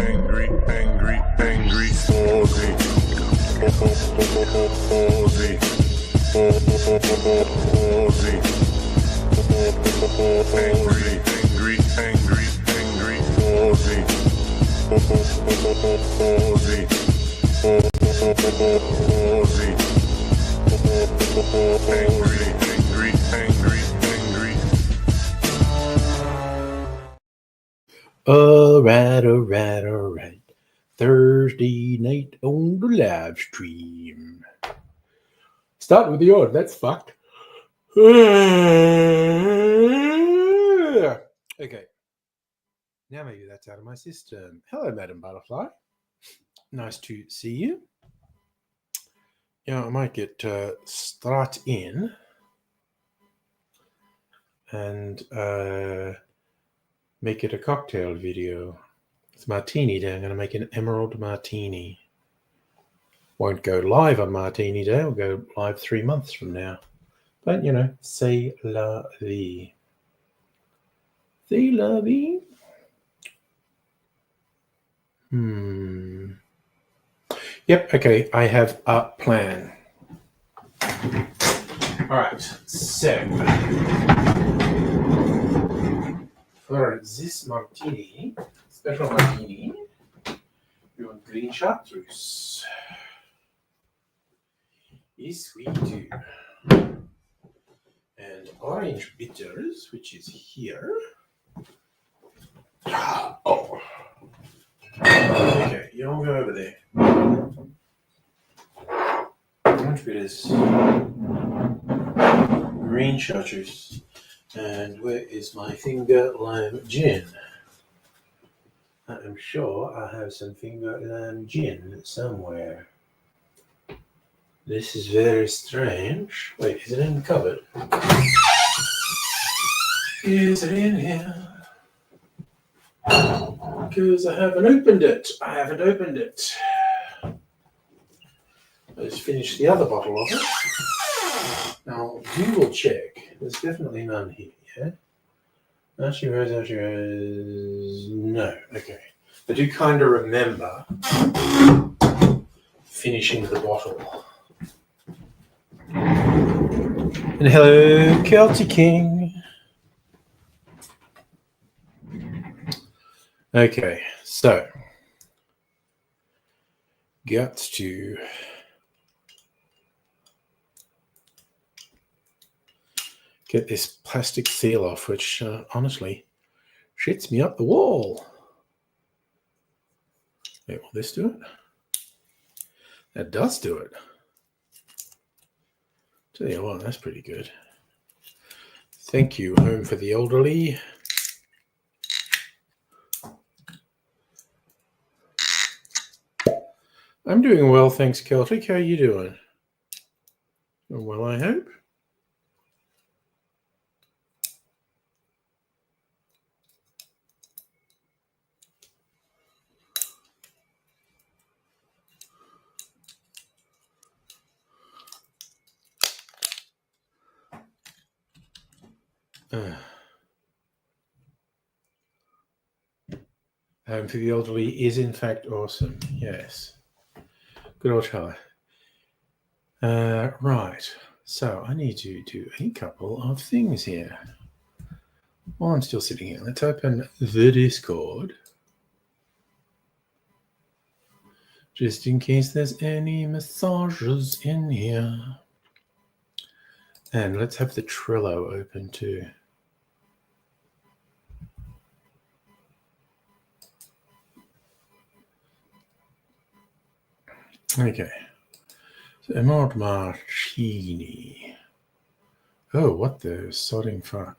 angry, Aussie. Aussie. Aussie. Angry, Aussie. Aussie. Aussie. Angry. All right. Thursday night on the live stream. Start with the order. That's fucked. Okay. Now maybe that's out of my system. Hello, Madam Butterfly. Nice to see you. Yeah, I might get start in and make it a cocktail video. It's Martini Day. I'm going to make an Emerald Martini. Won't go live on Martini Day. I'll go live 3 months from now. But, c'est la vie. C'est la vie. Yep, okay. I have a plan. All right. So, for this martini, special martini, you want green chartreuse. Yes, we do. And orange bitters, which is here. Oh. Okay, you don't go over there. Orange bitters. Green chartreuse. And where is my finger lime gin? I am sure I have some finger lime gin somewhere. This is very strange. Wait, is it in the cupboard? Is it in here? Because I haven't opened it. I just finished the other bottle of it. Now, Google check. There's definitely none here, yeah? Archie Rose. No, okay. I do kind of remember finishing the bottle. And hello, Celtic King. Okay, so got to get this plastic seal off, which honestly shits me up the wall. Wait, will this do it? That does do it. Tell you what, that's pretty good. Thank you, Home for the Elderly. I'm doing well, thanks, Celtic. How are you doing? Well, I hope. Home for the Elderly is in fact awesome. Yes. Good old Charlie. Right. So I need to do a couple of things here. While I'm still sitting here, let's open the Discord. Just in case there's any messages in here. And let's have the Trello open too. Okay. So Emerald Martini. Oh, what the sodding fuck.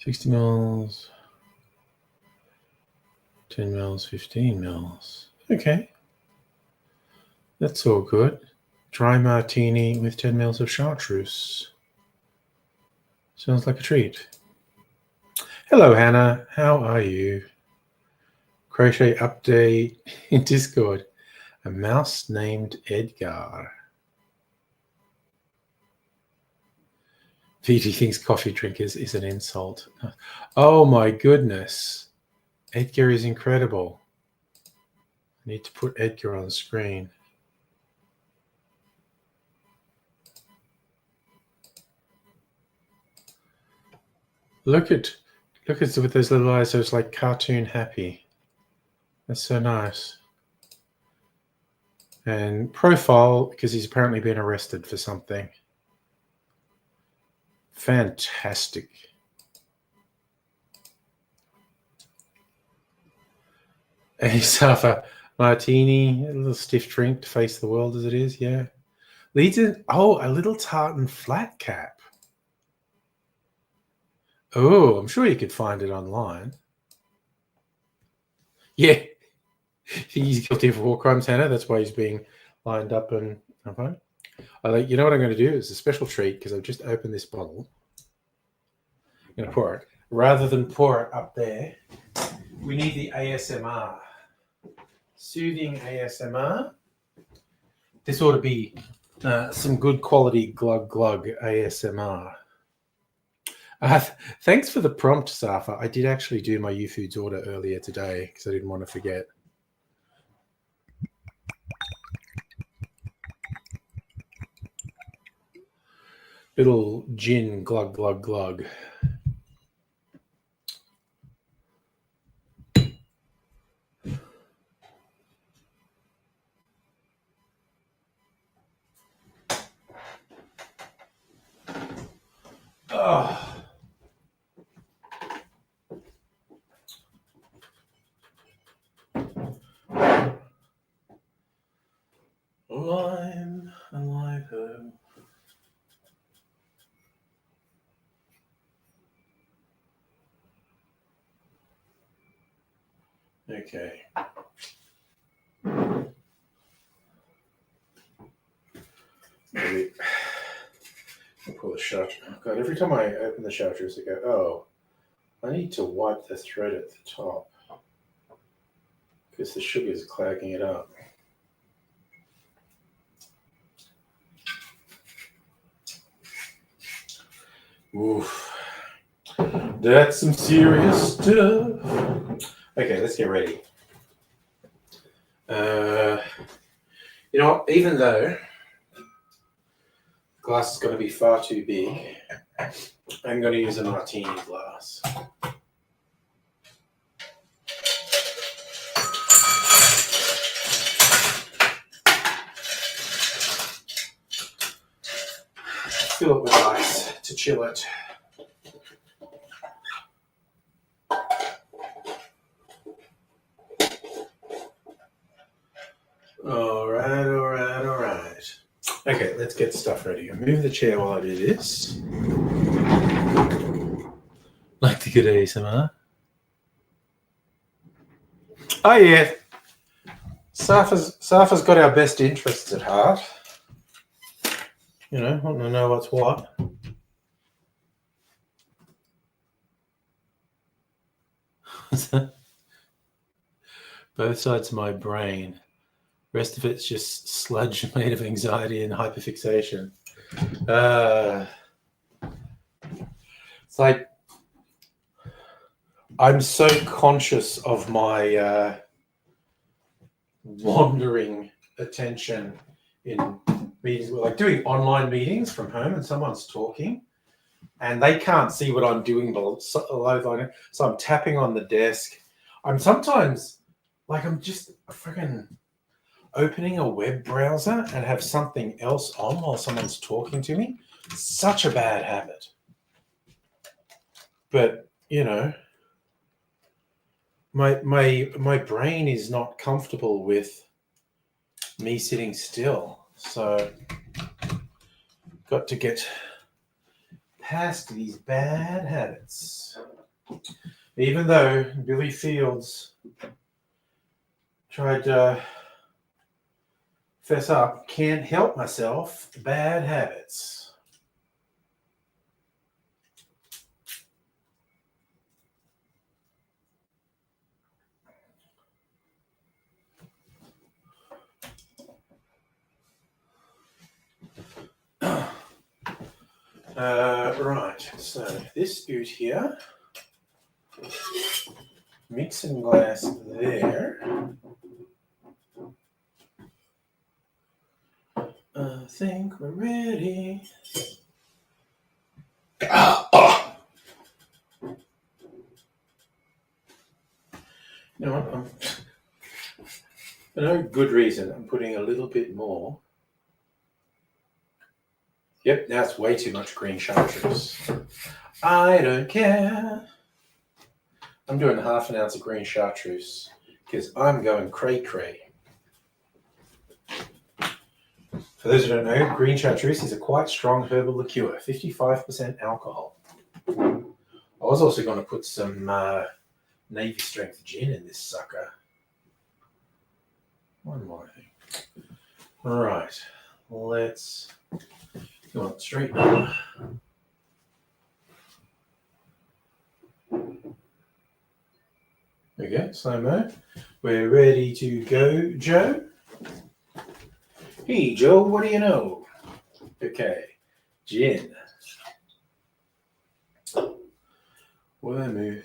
$60 mils, 10 mils, 15 mils. Okay. That's all good. Dry martini with 10 mils of chartreuse. Sounds like a treat. Hello, Hannah. How are you? Crochet update in Discord. A mouse named Edgar. PG thinks coffee drinkers is an insult. Oh my goodness. Edgar is incredible. I need to put Edgar on the screen. Look at with those little eyes, so it's like cartoon happy. That's so nice. And profile, because he's apparently been arrested for something. Fantastic. Hey, Safa. Martini, a little stiff drink to face the world as it is, yeah. Leads in, a little tartan flat cap. Oh, I'm sure you could find it online. Yeah. He's guilty of war crimes, Hannah. That's why he's being lined up and okay. You know what I'm going to do? It's a special treat because I've just opened this bottle. I'm going to pour it. Rather than pour it up there, we need the ASMR. Soothing ASMR. This ought to be some good quality glug glug ASMR. Thanks for the prompt, Safa. I did actually do my YouFoods order earlier today because I didn't want to forget. Little gin glug glug glug. Oh. Lime and lime. Okay. Maybe I'll pull the shutter. Oh God, every time I open the shutters, I go, oh, I need to wipe the thread at the top because the sugar is clogging it up. Oof. That's some serious stuff. Okay, let's get ready. You know what? Even though the glass is going to be far too big, I'm going to use a Martini glass. Fill it with ice to chill it. All right. Okay, let's get stuff ready. I'll move the chair while I do this. Like the good ASMR. Oh yeah. Safa's got our best interests at heart. You know, want to know what's what. Both sides of my brain. Rest of it's just sludge made of anxiety and hyperfixation. It's like I'm so conscious of my wandering attention in meetings. We're like doing online meetings from home and someone's talking and they can't see what I'm doing below, so I'm tapping on the desk. I'm sometimes like I'm just freaking opening a web browser and have something else on while someone's talking to me. Such a bad habit. But, you know, my brain is not comfortable with me sitting still. So got to get past these bad habits. Even though Billy Fields tried to fess up, can't help myself, bad habits. Right, so this boot here, mixing glass there. I think we're ready. You know what? For no good reason, I'm putting a little bit more. Yep, that's way too much green chartreuse. I don't care. I'm doing 1/2 ounce of green chartreuse because I'm going cray-cray. For those who don't know, green chartreuse is a quite strong herbal liqueur, 55% alcohol. I was also going to put some Navy strength gin in this sucker. One more thing. All right, let's go on straight now. There we go, slow mo. We're ready to go, Joe. Hey, Joe, what do you know? Okay, gin. Wormouth.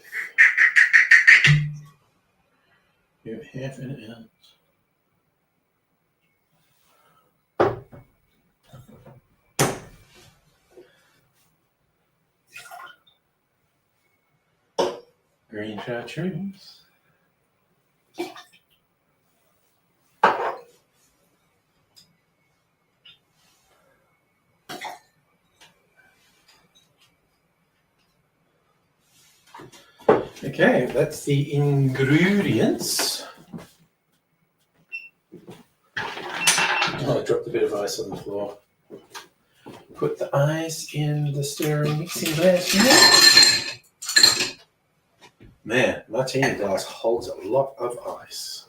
You have 1/2 ounce. Green chartreuse. Okay, that's the ingredients. Oh, I dropped a bit of ice on the floor. Put the ice in the stirring mixing glass here. Man, Martini glass holds a lot of ice.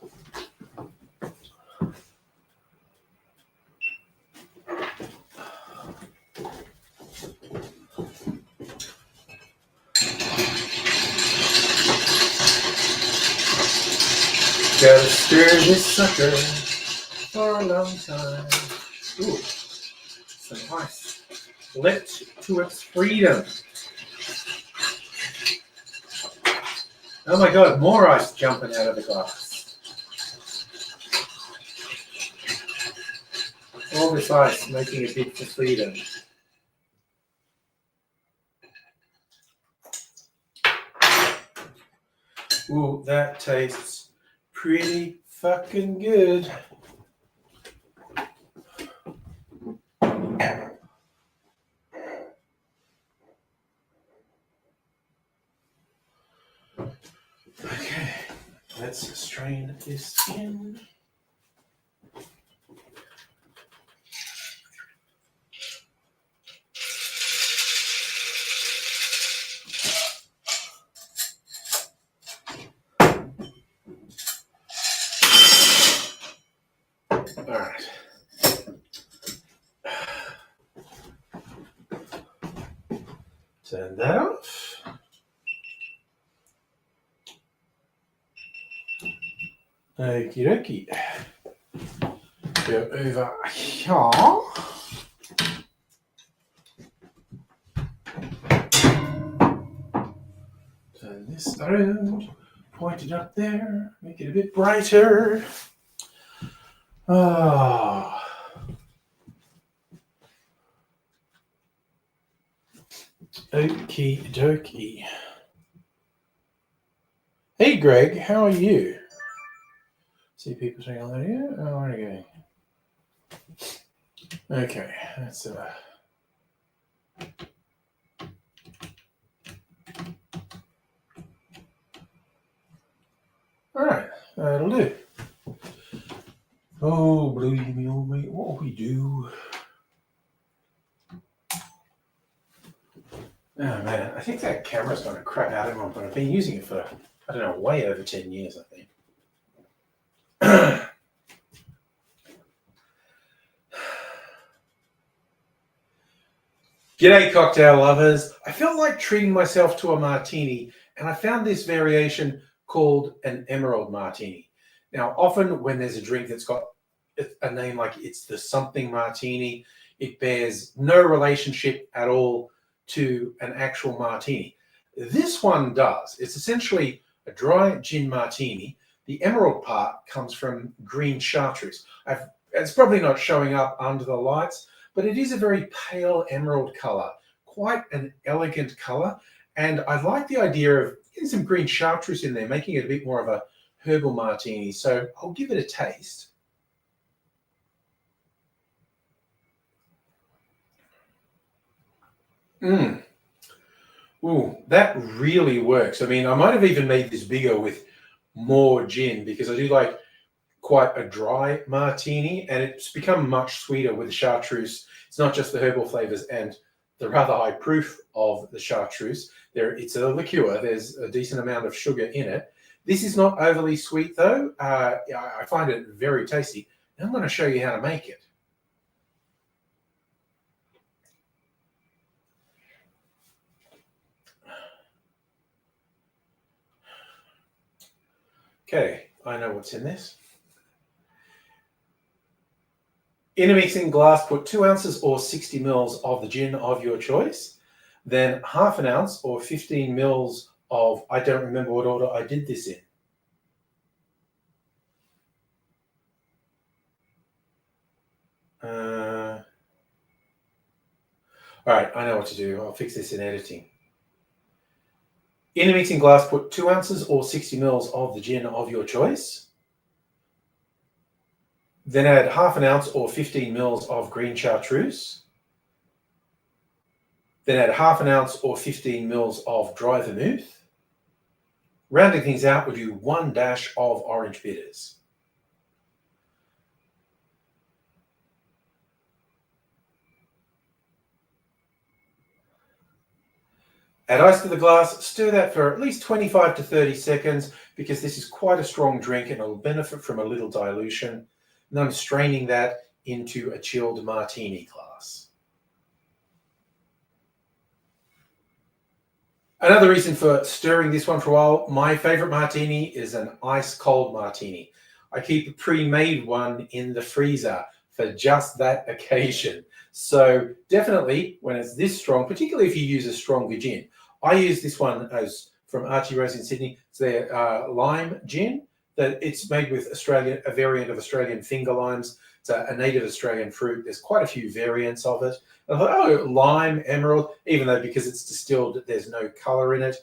Gotta stir this sucker for a long time. Ooh, some ice. Let to its freedom. Oh my god, more ice jumping out of the glass. All this ice making a bid for freedom. Ooh, that tastes pretty fucking good. Okay, let's strain this in. All right. Turn that off. Okie dokie. Go over here. Turn this around. Point it up there. Make it a bit brighter. Ah. Okie dokie. Hey Greg, how are you? See people saying hello here? Oh, where are you going? Okay, that's alright, that'll do. Oh, believe me, old mate, what we do. Oh man, I think that camera's got a crap out of it, but I've been using it for, I don't know, way over 10 years, I think. G'day, cocktail lovers. I felt like treating myself to a martini, and I found this variation called an Emerald Martini. Now, often when there's a drink that's got a name like it's the something martini, it bears no relationship at all to an actual martini. This one does. It's essentially a dry gin martini. The emerald part comes from green chartreuse. It's probably not showing up under the lights, but it is a very pale emerald color, quite an elegant color. And I like the idea of getting some green chartreuse in there, making it a bit more of a herbal martini. So I'll give it a taste. Ooh, that really works. I mean, I might have even made this bigger with more gin because I do like quite a dry martini, and it's become much sweeter with the chartreuse. It's not just the herbal flavors and the rather high proof of the chartreuse. It's a liqueur. There's a decent amount of sugar in it. This is not overly sweet though. I find it very tasty. And I'm going to show you how to make it. Okay, I know what's in this. In a mixing glass, put 2 ounces or 60 mils of the gin of your choice. Then half an ounce or 15 mils of, I don't remember what order I did this in. All right, I know what to do. I'll fix this in editing. In a mixing glass, put 2 ounces or 60 mils of the gin of your choice. Then add half an ounce or 15 mils of green chartreuse. Then add half an ounce or 15 mils of dry vermouth. Rounding things out, we'll do 1 dash of orange bitters. Add ice to the glass, stir that for at least 25 to 30 seconds because this is quite a strong drink and it'll benefit from a little dilution. And I'm straining that into a chilled martini glass. Another reason for stirring this one for a while, my favorite martini is an ice cold martini. I keep a pre-made one in the freezer for just that occasion. So definitely when it's this strong, particularly if you use a stronger gin. I use this one as from Archie Rose in Sydney. It's their lime gin. That it's made with a variant of Australian finger limes. It's a native Australian fruit. There's quite a few variants of it. And I thought, oh, lime, emerald, even though because it's distilled, there's no color in it.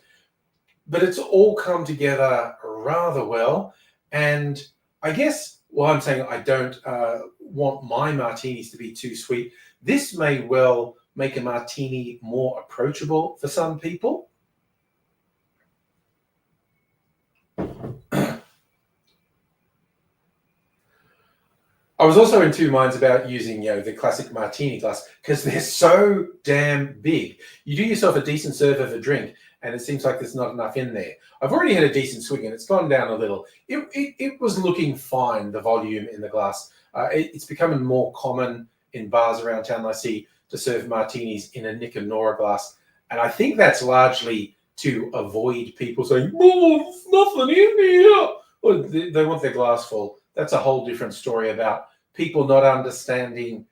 But it's all come together rather well. And I guess while I'm saying I don't want my martinis to be too sweet, this may well make a martini more approachable for some people. I was also in two minds about using, the classic martini glass because they're so damn big. You do yourself a decent serve of a drink and it seems like there's not enough in there. I've already had a decent swig and it's gone down a little. It was looking fine, the volume in the glass. It's becoming more common in bars around town. I see to serve martinis in a Nick and Nora glass. And I think that's largely to avoid people saying, oh, there's nothing in here. Well, they want their glass full. That's a whole different story about people not understanding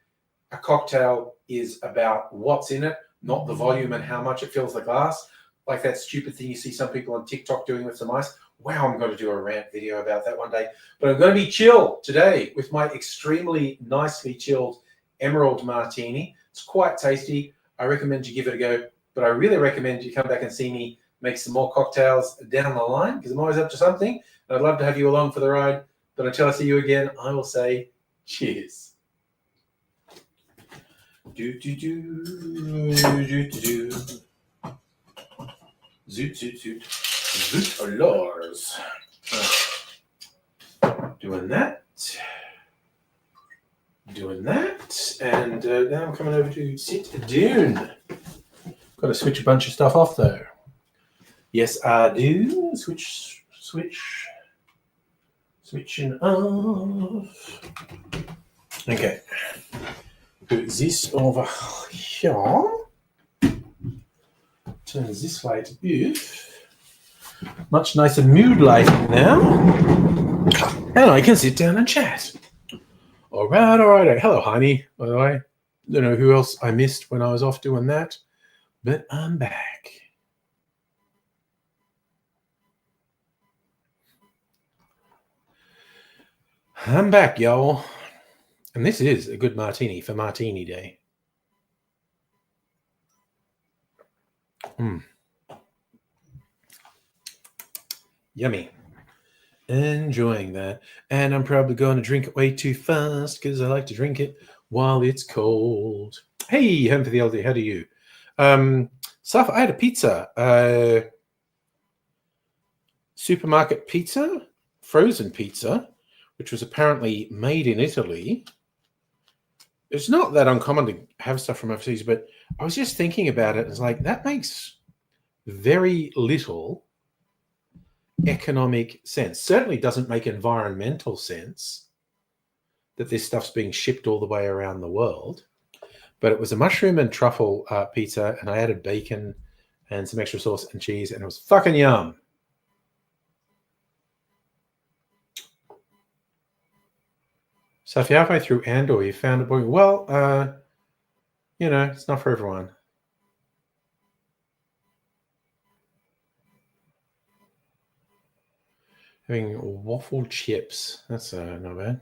a cocktail is about what's in it, not the volume and how much it fills the glass. Like that stupid thing you see some people on TikTok doing with some ice. Wow, I'm going to do a rant video about that one day. But I'm going to be chill today with my extremely nicely chilled Emerald Martini. It's quite tasty. I recommend you give it a go. But I really recommend you come back and see me make some more cocktails down the line because I'm always up to something. And I'd love to have you along for the ride. But until I see you again, I will say cheers. Do. Zoot, zoot, zoot. Zoot lors. Doing that. And now I'm coming over to sit down. Got to switch a bunch of stuff off though. Yes, I do. Switching off. Okay. Put this over here. Turn this light off. Much nicer mood lighting now. And I can sit down and chat. All right. Hello, honey. By the way, don't know who else I missed when I was off doing that. But I'm back. I'm back, y'all. And this is a good martini for Martini Day. Yummy. Enjoying that. And I'm probably going to drink it way too fast because I like to drink it while it's cold. Hey, home for the LD, how do you? Saf, I had a pizza. Supermarket pizza, frozen pizza, which was apparently made in Italy. It's not that uncommon to have stuff from overseas, but I was just thinking about it. It's like that makes very little economic sense. Certainly doesn't make environmental sense that this stuff's being shipped all the way around the world. But it was a mushroom and truffle pizza, and I added bacon and some extra sauce and cheese, and it was fucking yum. So if you're halfway through Andor, you found it boring. Well, it's not for everyone. Having waffle chips. That's not bad.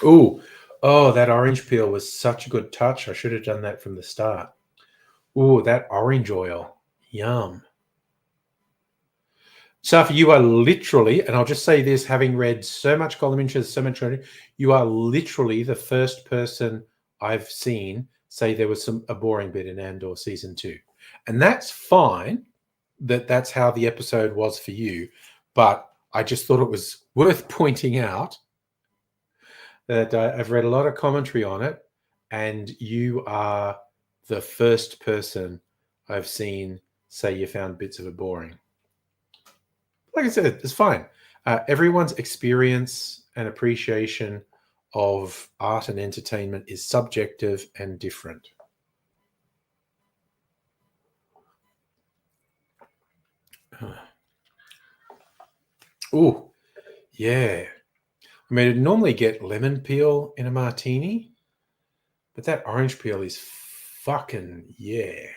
Oh, that orange peel was such a good touch. I should have done that from the start. Ooh, that orange oil. Yum. Safi, you are literally, and I'll just say this, having read so much column inches, so much, you are literally the first person I've seen say there was a boring bit in Andor season 2. And that's fine that's how the episode was for you. But I just thought it was worth pointing out that I've read a lot of commentary on it, and you are the first person I've seen say you found bits of it boring. Like I said, it's fine. Everyone's experience and appreciation of art and entertainment is subjective and different. Oh, yeah. I mean, I'd normally get lemon peel in a martini, but that orange peel is fucking yeah.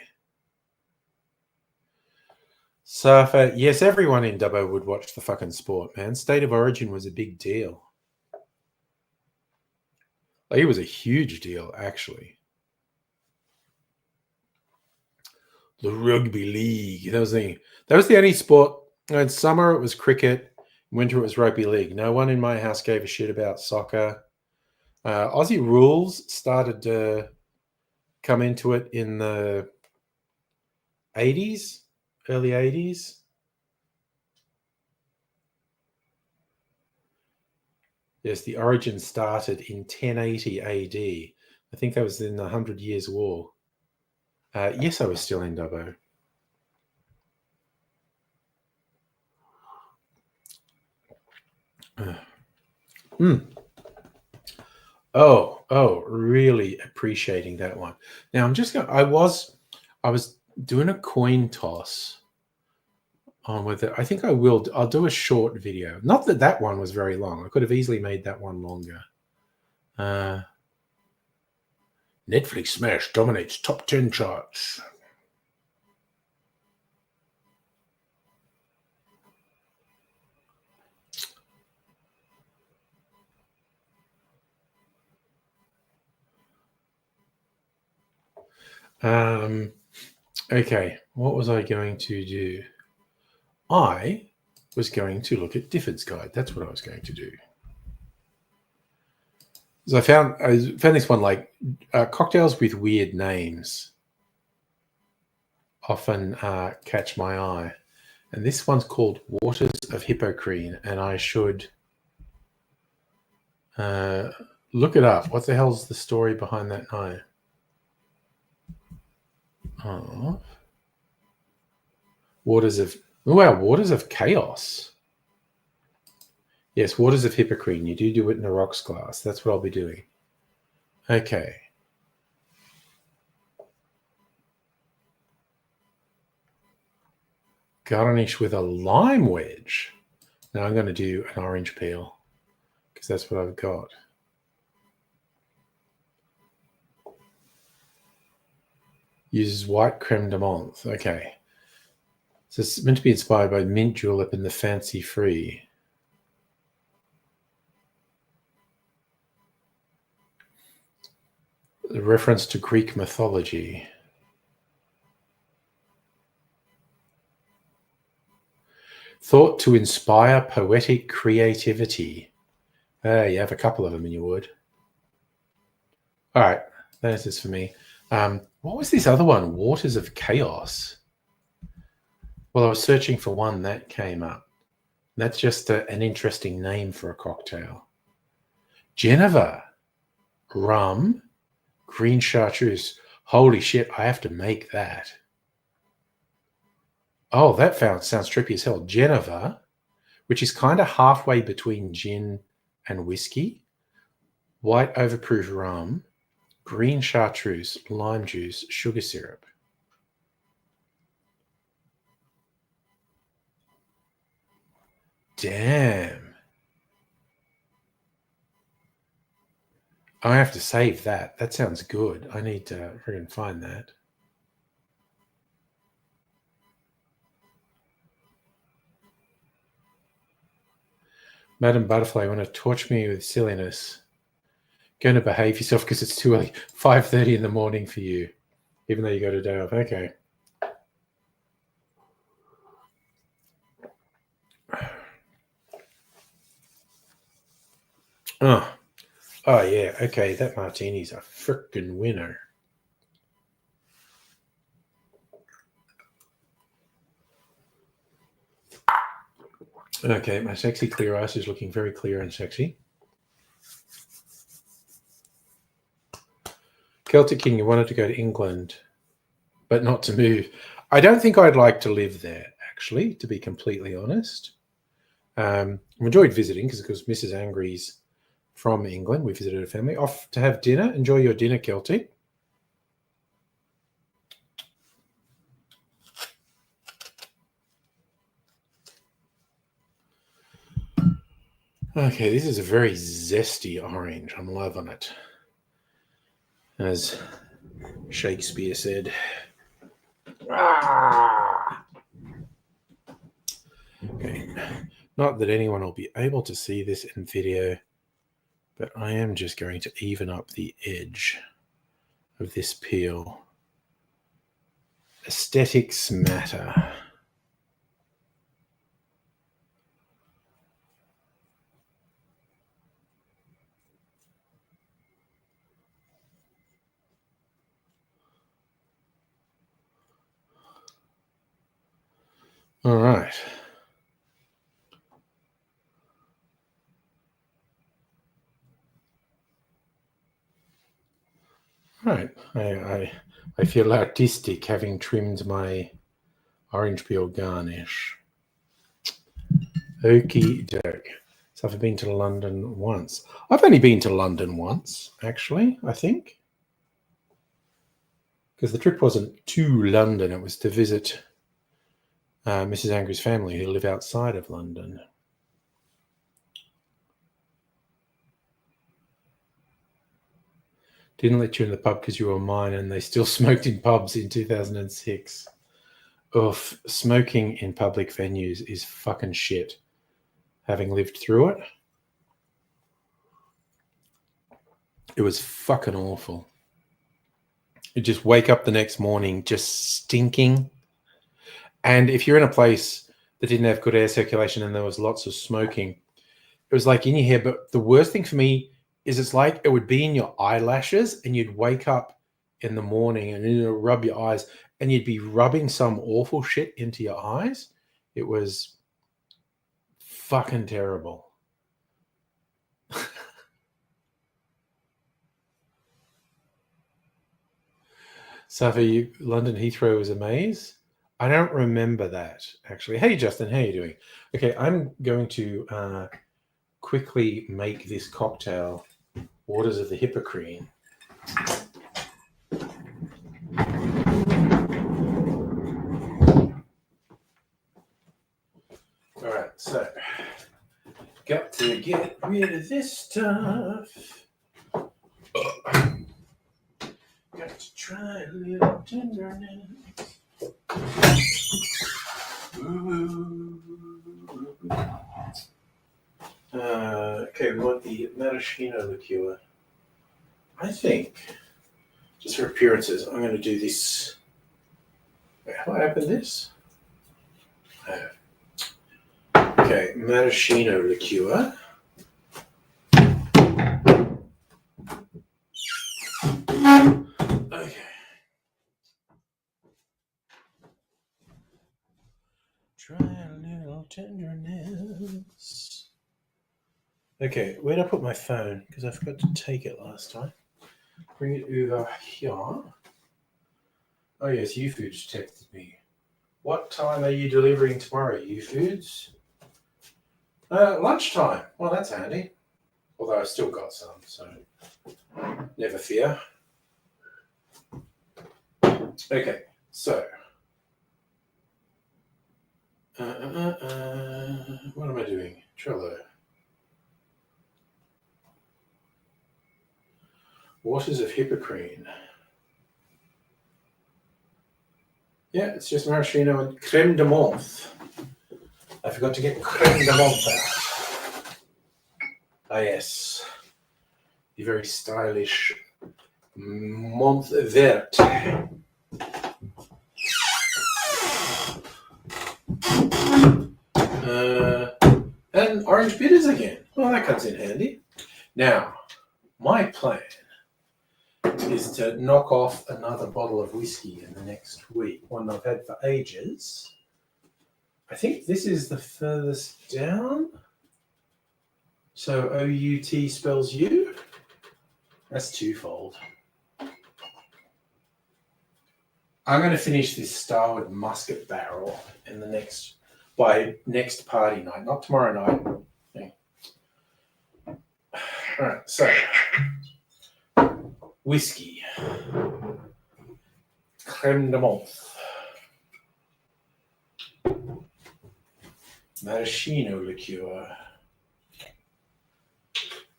So, yes, everyone in Dubbo would watch the fucking sport, man. State of Origin was a big deal. Like, it was a huge deal, actually. The rugby league. That was the only sport. In summer, it was cricket. In winter, it was rugby league. No one in my house gave a shit about soccer. Aussie rules started to come into it in the 80s, early 80s. Yes, the origin started in 1080 AD. I think that was in the 100 Years' War. Yes, I was still in Dubbo. Oh, really appreciating that one. Now I'm just going. I was doing a coin toss on with it. I think I will. I'll do a short video. Not that one was very long. I could have easily made that one longer. Netflix smash dominates top 10 charts. Okay, what was I going to do? I was going to look at Difford's Guide. That's what I was going to do. So I found this one, like cocktails with weird names often catch my eye. And this one's called Waters of Hippocrene, and I should look it up. What the hell's the story behind that name? Oh. Waters of Chaos. Yes, Waters of Hippocrene. You do it in a rocks glass. That's what I'll be doing. Okay. Garnish with a lime wedge. Now I'm going to do an orange peel because that's what I've got. Uses white creme de menthe. Okay. So it's meant to be inspired by mint julep and the fancy free. A reference to Greek mythology. Thought to inspire poetic creativity. You have a couple of them in your wood. All right, that is for me. What was this other one? Waters of Chaos. Well, I was searching for one that came up. That's just an interesting name for a cocktail. Geneva. Rum. Green chartreuse. Holy shit, I have to make that. Oh, that sounds trippy as hell. Geneva, which is kind of halfway between gin and whiskey. White overproof rum. Green chartreuse, lime juice, sugar syrup. Damn. I have to save that. That sounds good. I need to friggin' find that. Madam Butterfly, you want to torch me with silliness? Going to behave yourself because it's too early. 5:30 in the morning for you, even though you got a day off. Okay. Oh yeah. Okay, that martini's a frickin' winner. Okay, my sexy clear ice is looking very clear and sexy. Celtic King, you wanted to go to England, but not to move. I don't think I'd like to live there, actually, to be completely honest. I enjoyed visiting because Mrs. Angry's from England. We visited her family. Off to have dinner. Enjoy your dinner, Celtic. Okay, this is a very zesty orange. I'm loving it. As Shakespeare said. Okay. Not that anyone will be able to see this in video, but I am just going to even up the edge of this peel. Aesthetics matter. All right. All right. I feel artistic having trimmed my orange peel garnish. Okie doke. So I've been to London once. I've only been to London once, actually, I think. Because the trip wasn't to London, it was to visit Mrs. Angry's family who live outside of London. Didn't let you in the pub because you were mine, and they still smoked in pubs in 2006. Oof, smoking in public venues is fucking shit. Having lived through it, it was fucking awful. You just wake up the next morning just stinking. And if you're in a place that didn't have good air circulation and there was lots of smoking, it was like in your hair. But the worst thing for me is it's like it would be in your eyelashes, and you'd wake up in the morning and you'd rub your eyes and you'd be rubbing some awful shit into your eyes. It was fucking terrible. So for you, London Heathrow was a maze? I don't remember that, actually. Hey, Justin, how are you doing? Okay, I'm going to quickly make this cocktail, Waters of the Hippocrene. All right, so got to get rid of this stuff. Got Try a little tenderness. Okay, we want the maraschino liqueur. I think, just for appearances, I'm going to do this. Wait, have I opened this? I have. Okay, maraschino liqueur. Okay. Try a little tenderness. Okay, where'd I put my phone? Because I forgot to take it last time. Bring it over here. Oh yes, YouFoods texted me. What time are you delivering tomorrow, YouFoods? Lunchtime. Well, that's handy. Although I've still got some, so never fear. Okay, so what am I doing? Trello. Waters of Hippocrene. Yeah, it's just maraschino and creme de menthe. I forgot to get creme de menthe out. Ah, yes. The very stylish menthe verte. And orange bitters again. Well, that comes in handy. Now, my plan is to knock off another bottle of whiskey in the next week, one I've had for ages. I think this is the furthest down. So OUT spells you. That's twofold. I'm going to finish this Starward Musket Barrel in the by next party night, not tomorrow night. Okay. All right, so whiskey, creme de menthe, maraschino liqueur,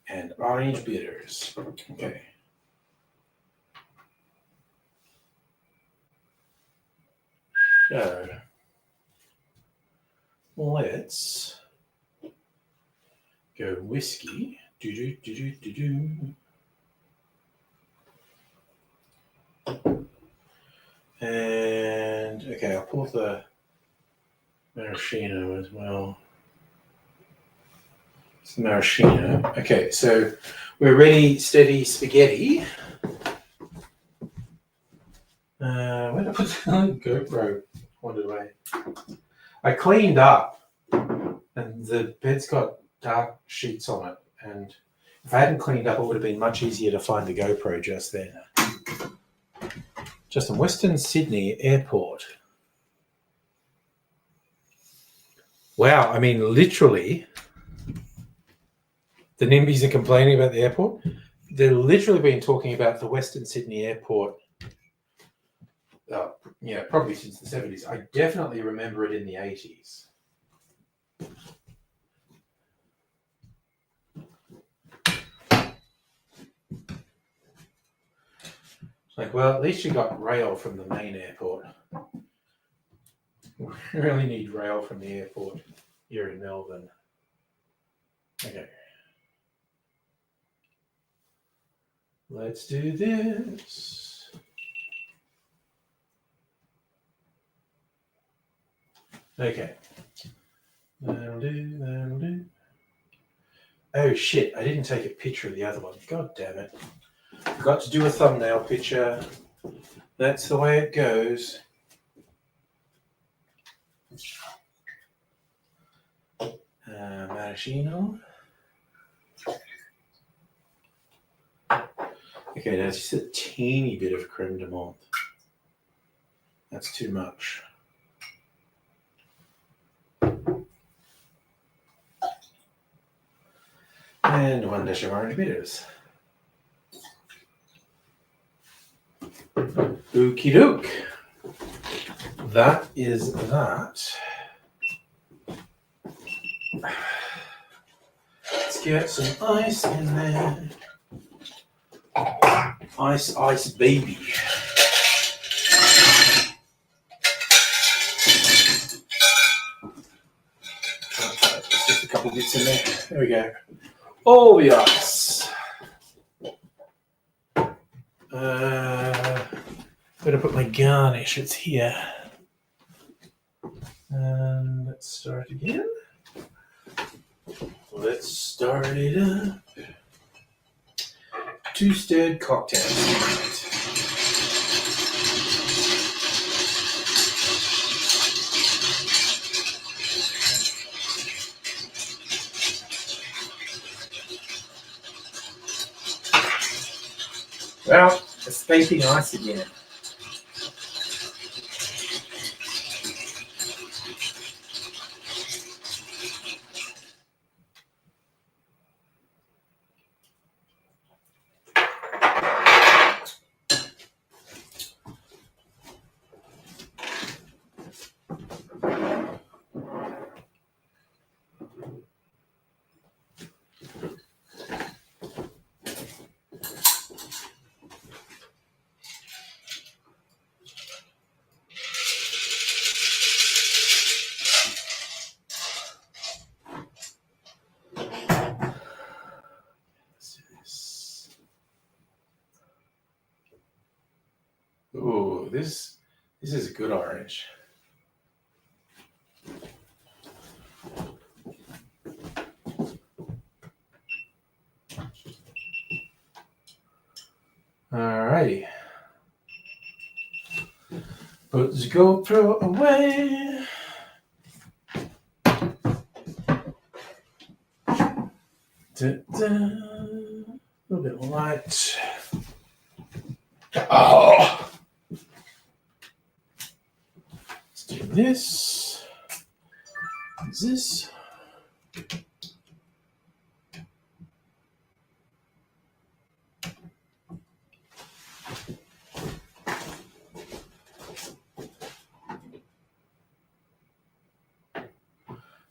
and orange bitters. Okay. So let's go whiskey. And okay, I'll pull the maraschino as well. It's the maraschino. Okay, so we're ready, steady, spaghetti. Where did I put the GoPro? Wandered away. I cleaned up, and the bed's got dark sheets on it. And if I hadn't cleaned up, it would have been much easier to find the GoPro just then. Just in Western Sydney Airport. Wow, I mean, literally, the NIMBYs are complaining about the airport. They've literally been talking about the Western Sydney Airport, probably since the 70s. I definitely remember it in the 80s. It's like, well, at least you got rail from the main airport. We really need rail from the airport here in Melbourne. Okay. Let's do this. Okay. That'll do. Oh shit, I didn't take a picture of the other one. God damn it. Forgot to do a thumbnail picture. That's the way it goes. Maraschino. Okay, now it's just a teeny bit of creme de menthe. That's too much. And 1 dash of orange bitters. Okie doke. That is that. Let's get some ice in there. Ice Ice Baby. There's just a couple bits in there. There we go. All the ice. Better put my garnish. It's here. And let's start again. Let's start it up. 2 stirred cocktails. Well, escaping ice again. Ooh, this is a good orange. Alrighty. Put the GoPro away. A little bit of light. Oh! Let's do this. This.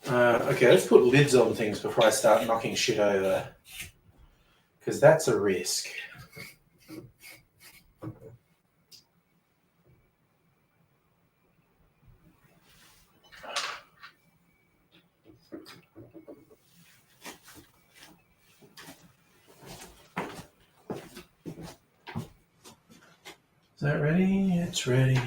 Okay, let's put lids on things before I start knocking shit over, because that's a risk. Is that ready? It's ready.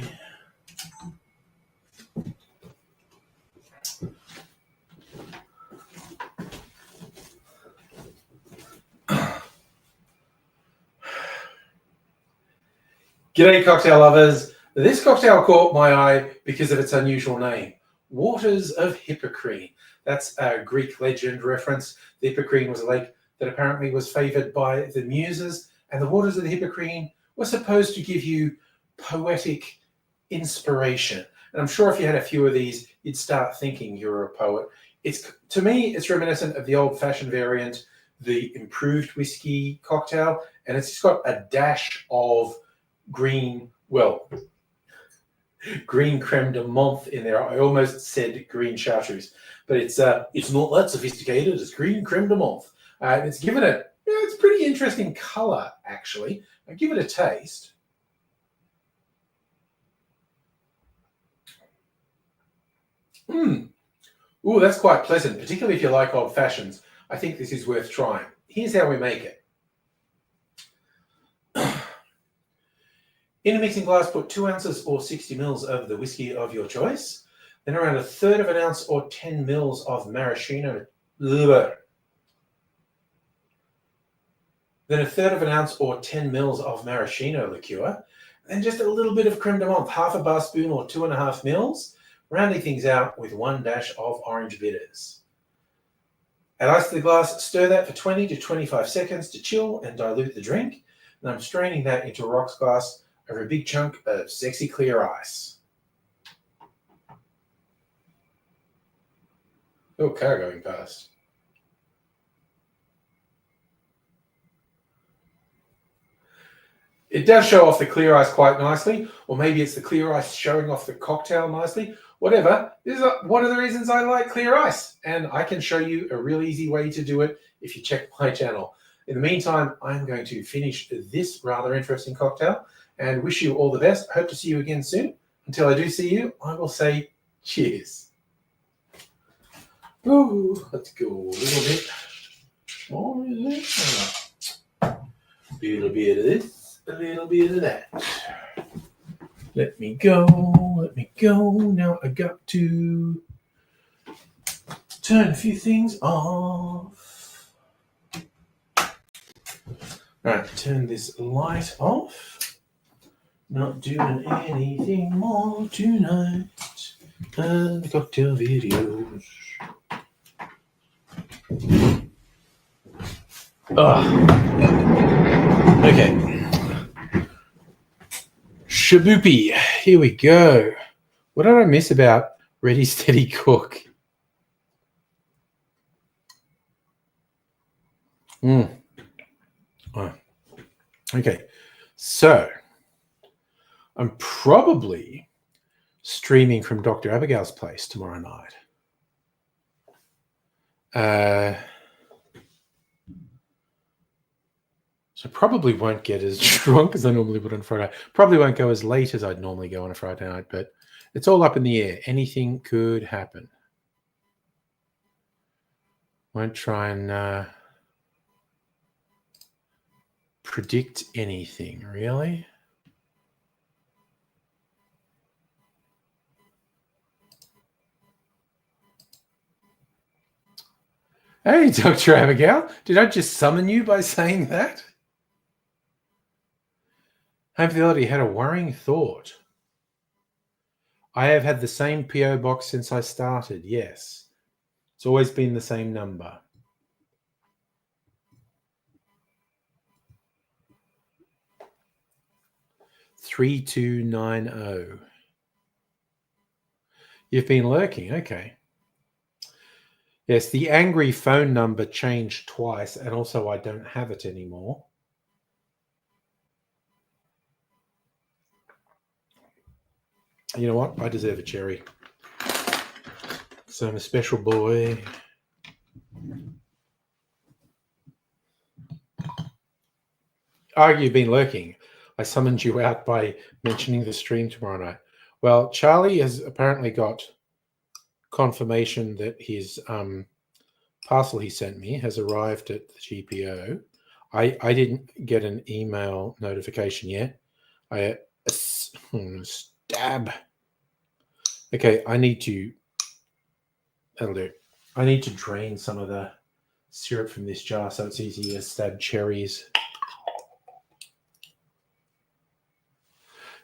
G'day, cocktail lovers. This cocktail caught my eye because of its unusual name, Waters of Hippocrene. That's a Greek legend reference. The Hippocrene was a lake that apparently was favored by the Muses, and the waters of the Hippocrene were supposed to give you poetic inspiration. And I'm sure if you had a few of these, you'd start thinking you're a poet. To me, it's reminiscent of the old-fashioned variant, the improved whiskey cocktail, and it's just got a dash of green creme de menthe in there. I almost said green chartreuse, but it's not that sophisticated. It's green creme de menthe. It's given it, it's pretty interesting color, actually. I give it a taste. Ooh, that's quite pleasant, particularly if you like old fashions. I think this is worth trying. Here's how we make it. In a mixing glass, put 2 ounces or 60 mils of the whiskey of your choice. Then around 1/3 of an ounce or 10 mils of maraschino. Then 1/3 of an ounce or 10 mils of maraschino liqueur. Then just a little bit of creme de menthe, 1/2 bar spoon or 2.5 mils. Rounding things out with 1 dash of orange bitters. Add ice to the glass, stir that for 20 to 25 seconds to chill and dilute the drink. And I'm straining that into a rocks glass over a big chunk of sexy clear ice. Oh, car going past. It does show off the clear ice quite nicely, or maybe it's the clear ice showing off the cocktail nicely. Whatever. This is one of the reasons I like clear ice, and I can show you a real easy way to do it if you check my channel. In the meantime, I'm going to finish this rather interesting cocktail and wish you all the best. I hope to see you again soon. Until I do see you, I will say cheers. Ooh, let's go a little bit more. A little bit of this, a little bit of that. Let me go. Now I got to turn a few things off. Alright, turn this light off. Not doing anything more tonight. And cocktail videos. Okay. Shaboopy. Here we go. What did I miss about Ready, Steady, Cook? Oh. Okay. So, I'm probably streaming from Dr. Abigail's place tomorrow night. So probably won't get as drunk as I normally would on Friday. Probably won't go as late as I'd normally go on a Friday night, but it's all up in the air. Anything could happen. Won't try and predict anything, really. Hey, Dr. Abigail, did I just summon you by saying that? Home Fidelity had a worrying thought. I have had the same PO box since I started, yes. It's always been the same number. $3290. You've been lurking, okay. Yes, the angry phone number changed twice, and also I don't have it anymore. You know what? I deserve a cherry. So I'm a special boy. Oh, you've been lurking. I summoned you out by mentioning the stream tomorrow night. Well, Charlie has apparently got confirmation that his parcel he sent me has arrived at the GPO. I didn't get an email notification yet. Stab. Okay, that'll do. I need to drain some of the syrup from this jar so it's easy to stab cherries.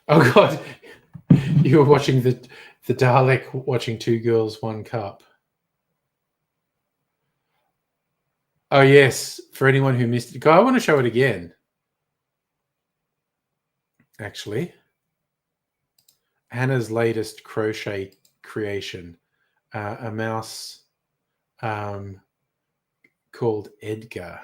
Oh God, you were watching the Dalek watching Two Girls, One Cup. Oh yes, for anyone who missed it. I want to show it again. Actually, Hannah's latest crochet creation, a mouse called Edgar.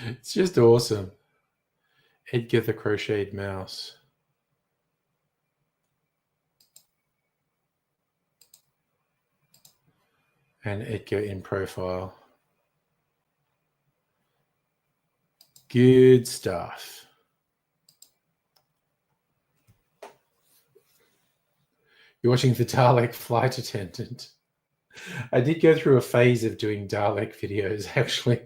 It's just awesome. Edgar the crocheted mouse. And Edgar in profile. Good stuff. You're watching the Dalek flight attendant. I did go through a phase of doing Dalek videos, actually.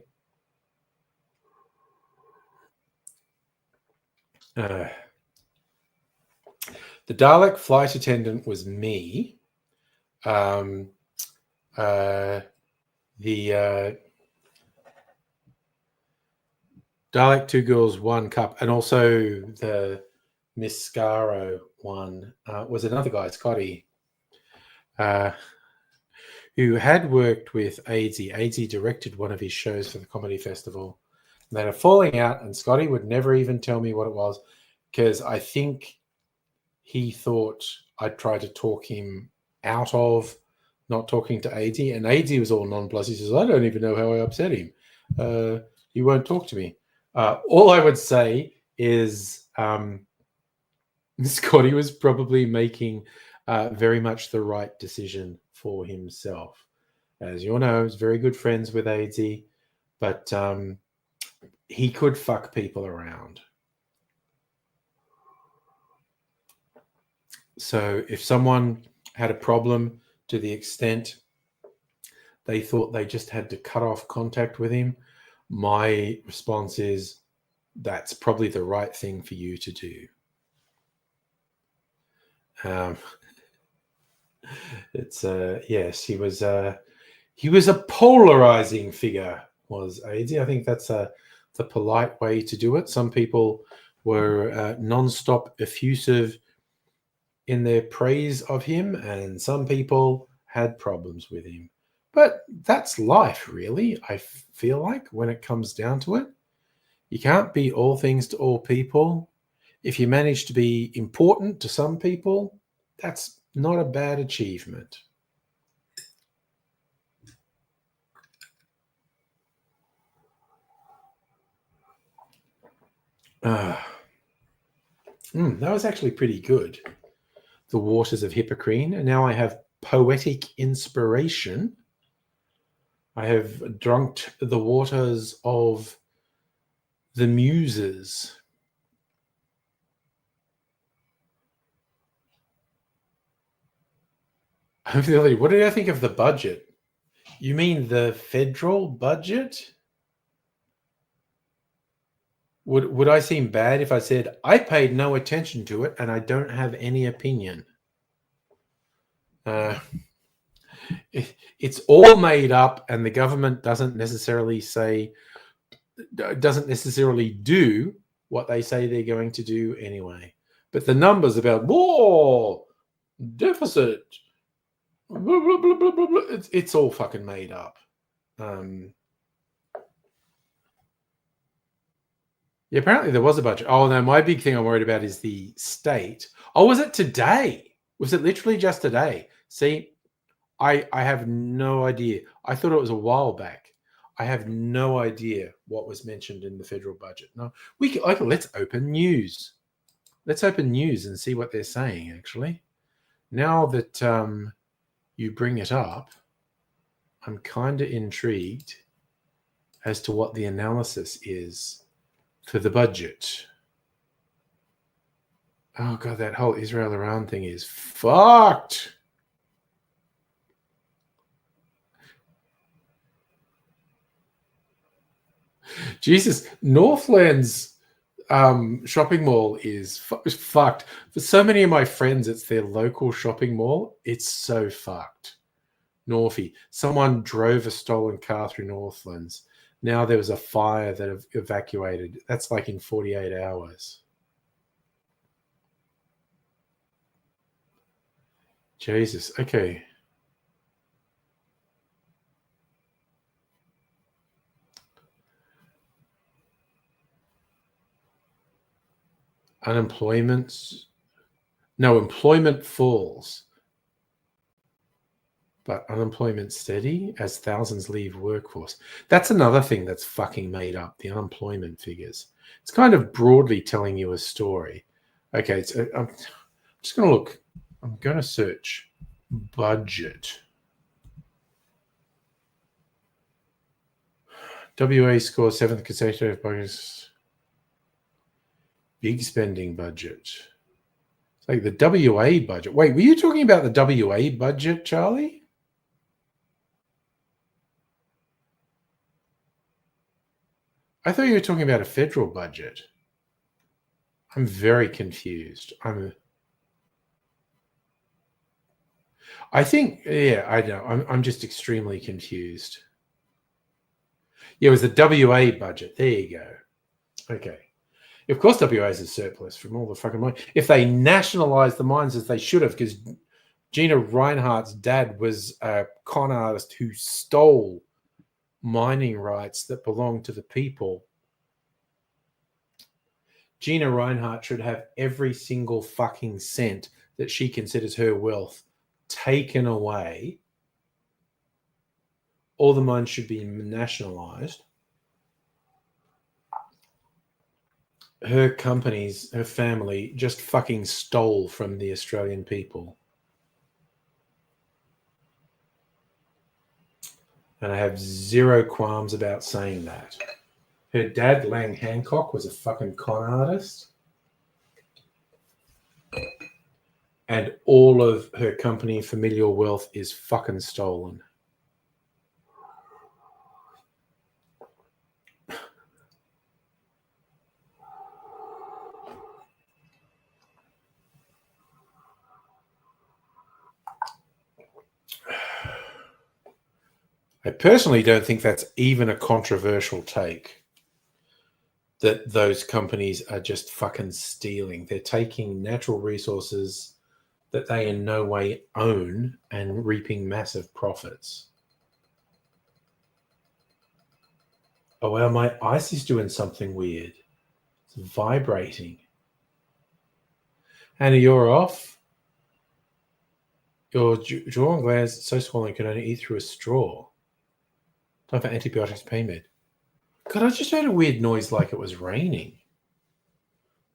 The Dalek flight attendant was me. The Dalek Two Girls, One Cup, and also the Miss Scaro one was another guy, Scotty, who had worked with Aidsy. Aidsy directed one of his shows for the Comedy Festival. And they had a falling out, and Scotty would never even tell me what it was because I think he thought I'd try to talk him out of not talking to Aidsy. And Aidsy was all nonplussed. He says, I don't even know how I upset him. He won't talk to me. All I would say is Scotty was probably making very much the right decision for himself. As you all know, he's very good friends with AZ, but he could fuck people around. So if someone had a problem to the extent they thought they just had to cut off contact with him, my response is that's probably the right thing for you to do. It's yes, he was a polarizing figure, was AZ. I think that's the polite way to do it. Some people were non-stop effusive in their praise of him, and some people had problems with him. But that's life, really, I feel like, when it comes down to it. You can't be all things to all people. If you manage to be important to some people, that's not a bad achievement. That was actually pretty good. The waters of Hippocrene. And now I have poetic inspiration. I have drunk the waters of the muses. What did I think of the budget? You mean the federal budget? Would I seem bad if I said I paid no attention to it and I don't have any opinion? It's all made up, and the government doesn't necessarily do what they say they're going to do anyway. But the numbers about war deficit, blah, blah, blah, blah, blah, blah, it's all fucking made up. Yeah, apparently there was a budget. Oh no, my big thing I'm worried about is the state. Oh, was it today? Was it literally just today? See, I have no idea. I thought it was a while back. I have no idea what was mentioned in the federal budget. No, let's open news. Let's open news and see what they're saying. Actually, now that you bring it up, I'm kind of intrigued as to what the analysis is for the budget. Oh god, that whole Israel Iran thing is fucked. Jesus, Northland's shopping mall is fucked. For so many of my friends, it's their local shopping mall. It's so fucked. Northie. Someone drove a stolen car through Northlands. Now there was a fire that have evacuated. That's like in 48 hours. Jesus. Okay. Employment falls, but unemployment steady as thousands leave workforce. That's another thing that's fucking made up, the unemployment figures. It's kind of broadly telling you a story. Okay, so I'm just going to look. I'm going to search budget. WA scores 7th consecutive bonus. Big spending budget. It's like the WA budget. Wait, were you talking about the WA budget, Charlie? I thought you were talking about a federal budget. I'm very confused. I think, yeah, I know. I'm just extremely confused. Yeah, it was the WA budget. There you go. Okay. Of course, WA is a surplus from all the fucking money. If they nationalized the mines as they should have, because Gina Rinehart's dad was a con artist who stole mining rights that belonged to the people. Gina Rinehart should have every single fucking cent that she considers her wealth taken away. All the mines should be nationalized. her companies, her family just fucking stole from the Australian people. And I have zero qualms about saying that. Her dad, Lang Hancock, was a fucking con artist. And all of her company familial wealth is fucking stolen. I personally don't think that's even a controversial take, that those companies are just fucking stealing. They're taking natural resources that they in no way own and reaping massive profits. Oh, well, my ice is doing something weird. It's vibrating. Hannah, you're off. Your jaw and glands so swollen you can only eat through a straw. Time for antibiotics pain med. God, I just heard a weird noise like it was raining.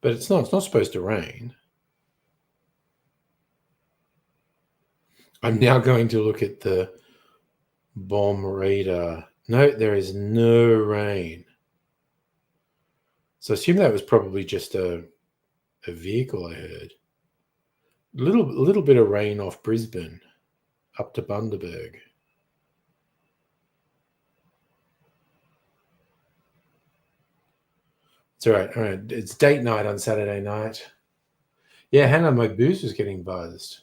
But it's not. It's not supposed to rain. I'm now going to look at the bomb radar. No, there is no rain. So I assume that was probably just a vehicle I heard. A little bit of rain off Brisbane up to Bundaberg. It's all right. All right. It's date night on Saturday night. Yeah, Hannah, my booze was getting buzzed.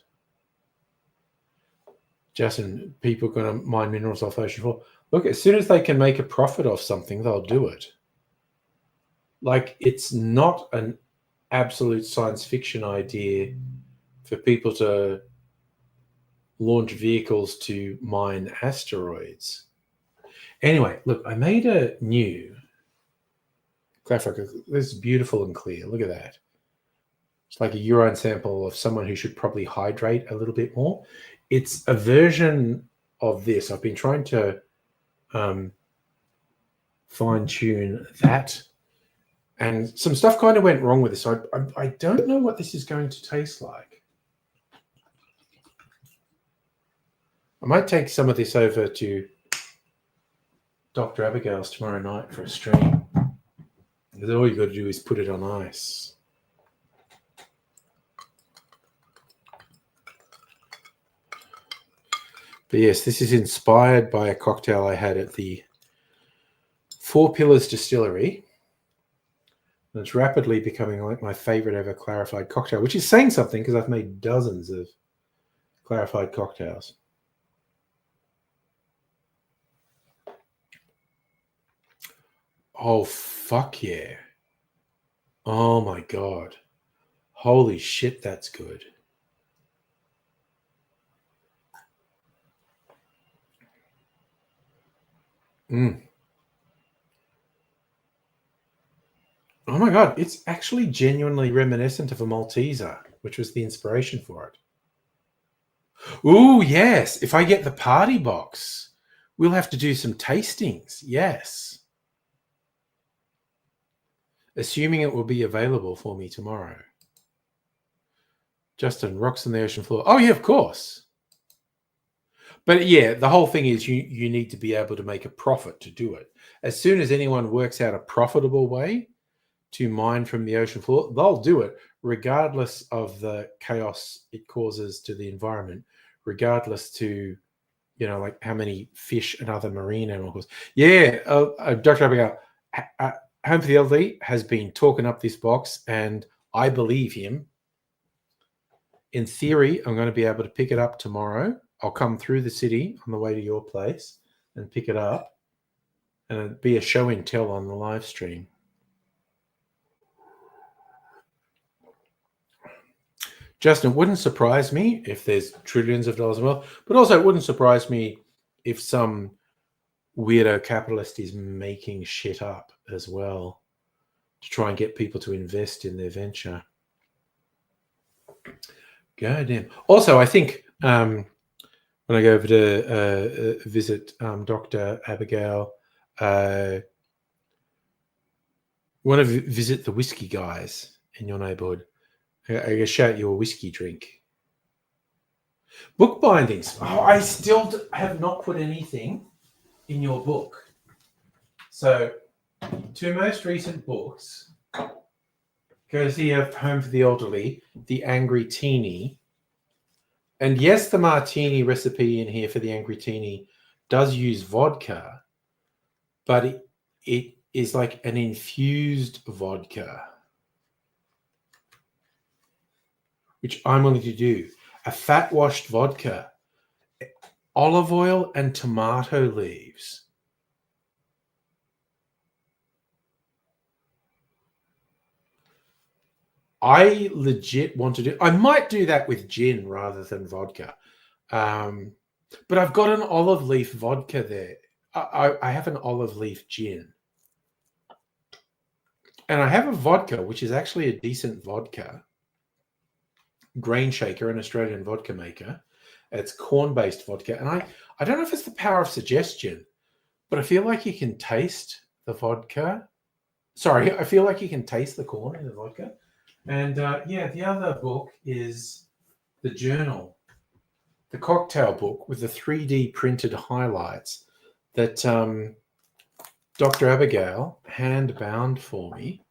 Justin, people are going to mine minerals off ocean floor. Look, as soon as they can make a profit off something, they'll do it. Like, it's not an absolute science fiction idea for people to launch vehicles to mine asteroids. Anyway, look, I made a new clarifier. This is beautiful and clear. Look at that. It's like a urine sample of someone who should probably hydrate a little bit more. It's a version of this. I've been trying to fine-tune that. And some stuff kind of went wrong with this. So I don't know what this is going to taste like. I might take some of this over to Dr. Abigail's tomorrow night for a stream. Because all you got to do is put it on ice. But yes, this is inspired by a cocktail I had at the Four Pillars Distillery. And it's rapidly becoming like my favorite ever clarified cocktail, which is saying something because I've made dozens of clarified cocktails. Oh, fuck yeah. Oh my God. Holy shit, that's good. Oh my God, it's actually genuinely reminiscent of a Malteser, which was the inspiration for it. Ooh, yes. If I get the party box, we'll have to do some tastings. Yes. Assuming it will be available for me tomorrow. Justin, rocks on the ocean floor. Oh, yeah, of course. But yeah, the whole thing is you need to be able to make a profit to do it. As soon as anyone works out a profitable way to mine from the ocean floor, they'll do it regardless of the chaos it causes to the environment, regardless to, you know, like how many fish and other marine animals. Yeah, Dr. Abigail, Home for the Elderly has been talking up this box, and I believe him. In theory, I'm going to be able to pick it up tomorrow. I'll come through the city on the way to your place and pick it up, and it'll be a show and tell on the live stream. Justin, it wouldn't surprise me if there's trillions of dollars in wealth, but also it wouldn't surprise me if some weirdo capitalist is making shit up as well to try and get people to invest in their venture. Goddamn. Also, I think when I go over to visit Dr. Abigail, want to visit the whiskey guys in your neighborhood, I can shout you a whiskey drink. Book bindings. Oh, I still have not put anything in your book. So, two most recent books, courtesy of Home for the Elderly, The Angry Teeny. And yes, the Martini recipe in here for the Angry Teeny does use vodka, but it is like an infused vodka, which I'm willing to do. A fat washed vodka, olive oil and tomato leaves. I legit want to do. I might do that with gin rather than vodka, but I've got an olive leaf vodka there. I have an olive leaf gin, and I have a vodka which is actually a decent vodka. Grain Shaker, an Australian vodka maker. It's corn-based vodka, and I don't know if it's the power of suggestion, but I feel like you can taste the vodka. Sorry, I feel like you can taste the corn in the vodka. And yeah, the other book is the journal, the cocktail book with the 3D printed highlights that Dr. Abigail hand bound for me.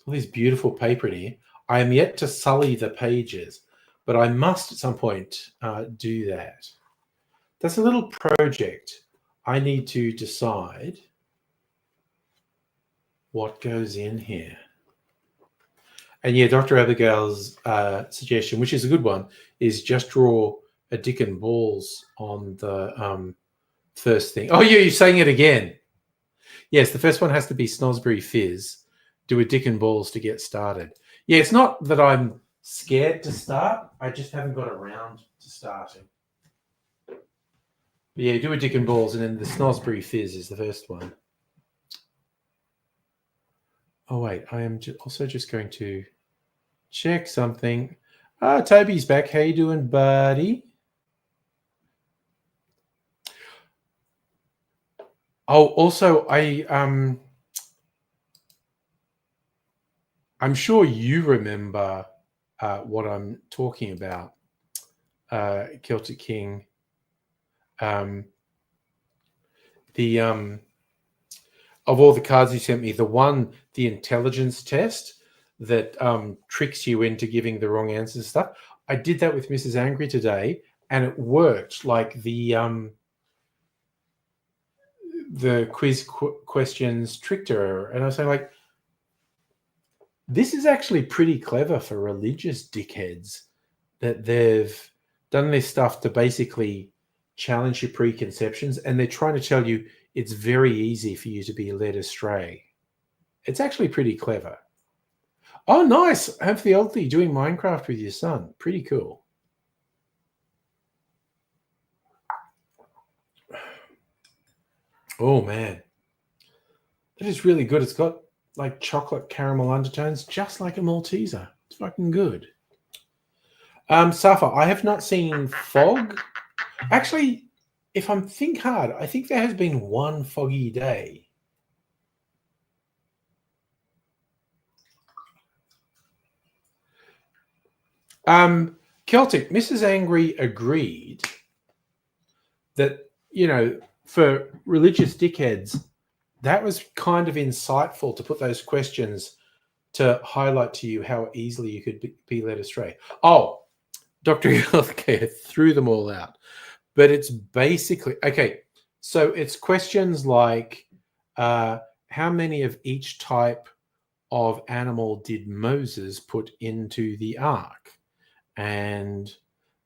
All this beautiful paper in here. I am yet to sully the pages, but I must at some point do that. That's a little project. I need to decide what goes in here. And yeah, Dr. Abigail's suggestion, which is a good one, is just draw a dick and balls on the first thing. Oh, yeah, you're saying it again. Yes, the first one has to be Snosberry Fizz. Do a dick and balls to get started. Yeah, it's not that I'm scared to start. I just haven't got around to starting. But yeah, do a dick and balls, and then the Snosberry Fizz is the first one. Oh, wait, I am also just going to check something. Toby's back. How you doing, buddy? Oh, also, I'm sure you remember what I'm talking about, Celtic King. Of all the cards you sent me, the intelligence test that tricks you into giving the wrong answers and stuff. I did that with Mrs. Angry today, and it worked. Like the quiz questions tricked her, and I was saying, like, this is actually pretty clever for religious dickheads that they've done this stuff to basically challenge your preconceptions, and they're trying to tell you it's very easy for you to be led astray. It's actually pretty clever. Oh, nice. Home for the Elderly doing Minecraft with your son. Pretty cool. Oh, man. That is really good. It's got like chocolate caramel undertones, just like a Malteser. It's fucking good. Safa, I have not seen Fog. Actually, if I think hard, I think there has been one foggy day. Celtic, Mrs. Angry agreed that, you know, for religious dickheads, that was kind of insightful to put those questions to highlight to you how easily you could be led astray. Oh, Dr. Healthcare threw them all out. But it's basically, okay, so it's questions like how many of each type of animal did Moses put into the ark? And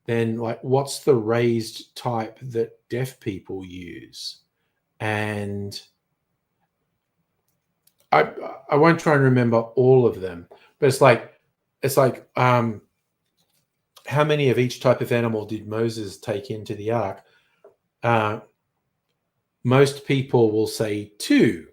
then, like, what's the raised type that deaf people use? And I won't try and remember all of them, but it's like how many of each type of animal did Moses take into the ark? Most people will say 2.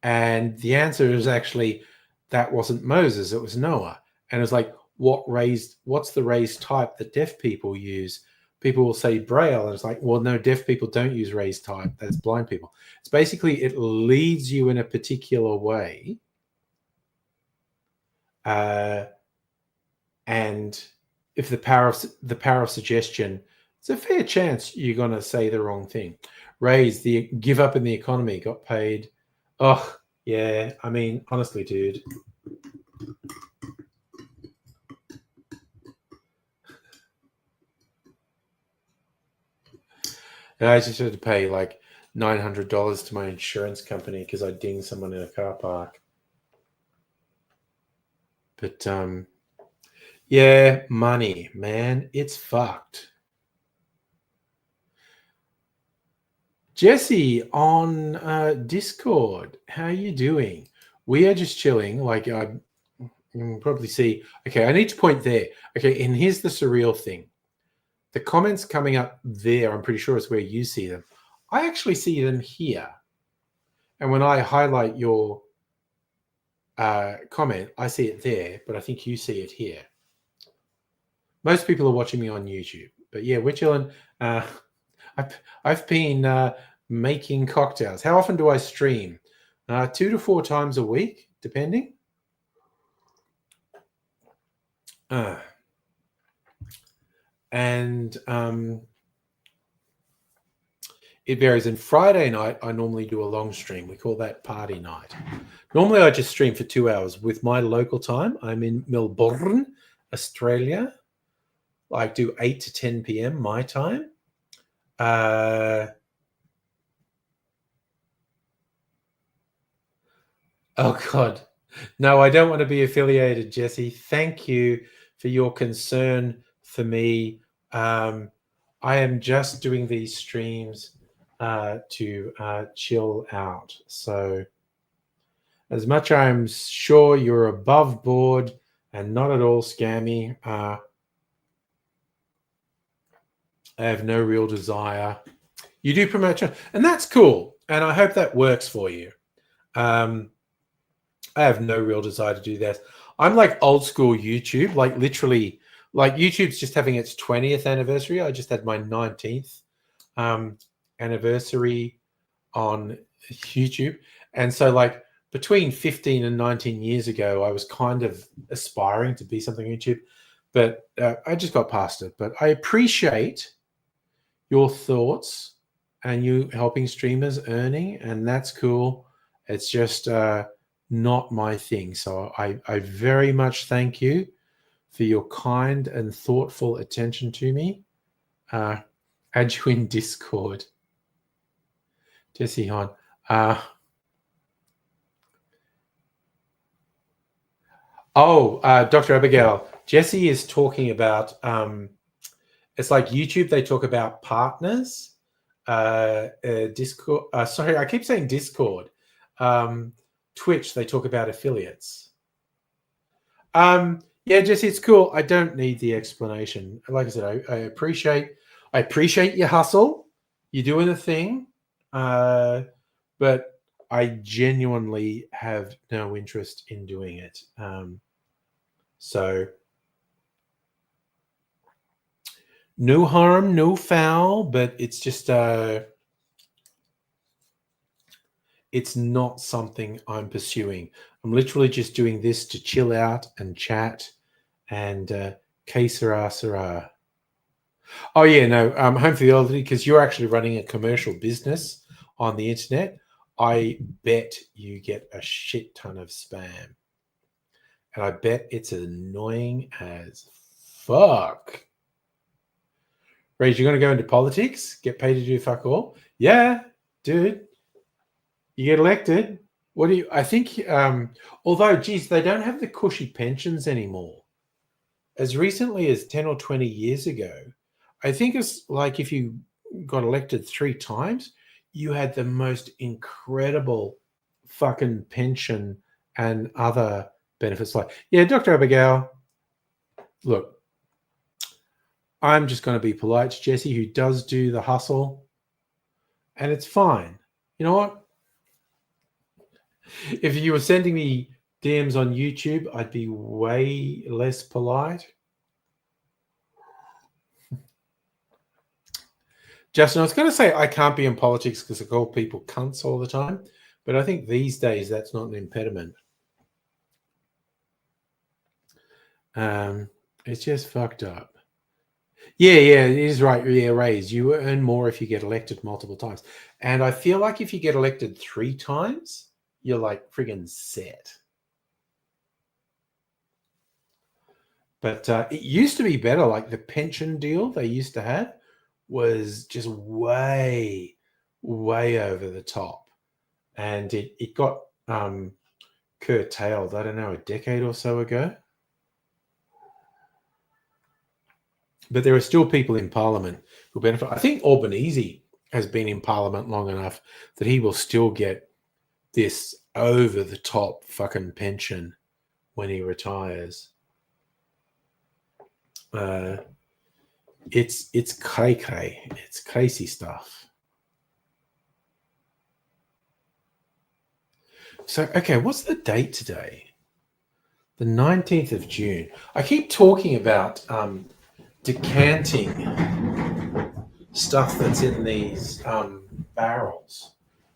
And the answer is actually that wasn't Moses, it was Noah. And it's like, what's the raised type that deaf people use? People will say Braille. And it's like, well, no, deaf people don't use raised type. That's blind people. It's basically, it leads you in a particular way and if the power of suggestion, it's a fair chance you're going to say the wrong thing. Give up in the economy, got paid. Oh, yeah. I mean, honestly, dude. And I just had to pay like $900 to my insurance company because I dinged someone in a car park. But yeah, money, man, it's fucked. Jesse on Discord, how you doing? We are just chilling. Like you can probably see. Okay, I need to point there. Okay, and here's the surreal thing. The comments coming up there, I'm pretty sure is where you see them. I actually see them here. And when I highlight your comment, I see it there, but I think you see it here. Most people are watching me on YouTube. But yeah, we're chilling. I've been making cocktails. How often do I stream? 2 to 4 times a week, depending. And it varies. And Friday night, I normally do a long stream. We call that party night. Normally, I just stream for 2 hours with my local time. I'm in Melbourne, Australia. I do 8 to 10 p.m. my time. Oh, God. No, I don't want to be affiliated, Jesse. Thank you for your concern for me. I am just doing these streams to chill out. So as much I'm sure you're above board and not at all scammy, I have no real desire. You do promote, and that's cool. And I hope that works for you. I have no real desire to do that. I'm like old school YouTube, like literally, like YouTube's just having its 20th anniversary. I just had my 19th anniversary on YouTube. And so like between 15 and 19 years ago, I was kind of aspiring to be something on YouTube, but I just got past it. But I appreciate your thoughts and you helping streamers earning, and that's cool. It's just not my thing. So I very much thank you for your kind and thoughtful attention to me. Add you in Discord. Jesse Hahn. Dr. Abigail, Jesse is talking about, it's like YouTube, they talk about partners. Discord, sorry, I keep saying Discord. Twitch, they talk about affiliates. Yeah, Jesse, it's cool. I don't need the explanation. Like I said, I appreciate your hustle. You're doing a thing, but I genuinely have no interest in doing it. So no harm, no foul, but it's just it's not something I'm pursuing. I'm literally just doing this to chill out and chat and que sera, sera. Oh, yeah, no, home for the elderly, because you're actually running a commercial business on the internet. I bet you get a shit ton of spam. And I bet it's annoying as fuck. Rage, you're going to go into politics? Get paid to do fuck all? Yeah, dude. You get elected. What do you? I think, although, geez, they don't have the cushy pensions anymore. As recently as 10 or 20 years ago, I think it's like if you got elected 3 times, you had the most incredible fucking pension and other benefits. Like, yeah, Dr. Abigail, look, I'm just going to be polite to Jesse, who does do the hustle, and it's fine. You know what? If you were sending me DMs on YouTube, I'd be way less polite. Justin, I was going to say I can't be in politics because I call people cunts all the time, but I think these days that's not an impediment. It's just fucked up. Yeah, it is right. Yeah, raise. You earn more if you get elected multiple times. And I feel like if you get elected 3 times, you're like friggin' set. But it used to be better. Like the pension deal they used to have was just way, way over the top. And it got curtailed, I don't know, a decade or so ago. But there are still people in Parliament who benefit. I think Albanese has been in Parliament long enough that he will still get this over the top fucking pension when he retires. It's cray. It's crazy stuff. So, okay, what's the date today? The 19th of June. I keep talking about decanting stuff that's in these barrels.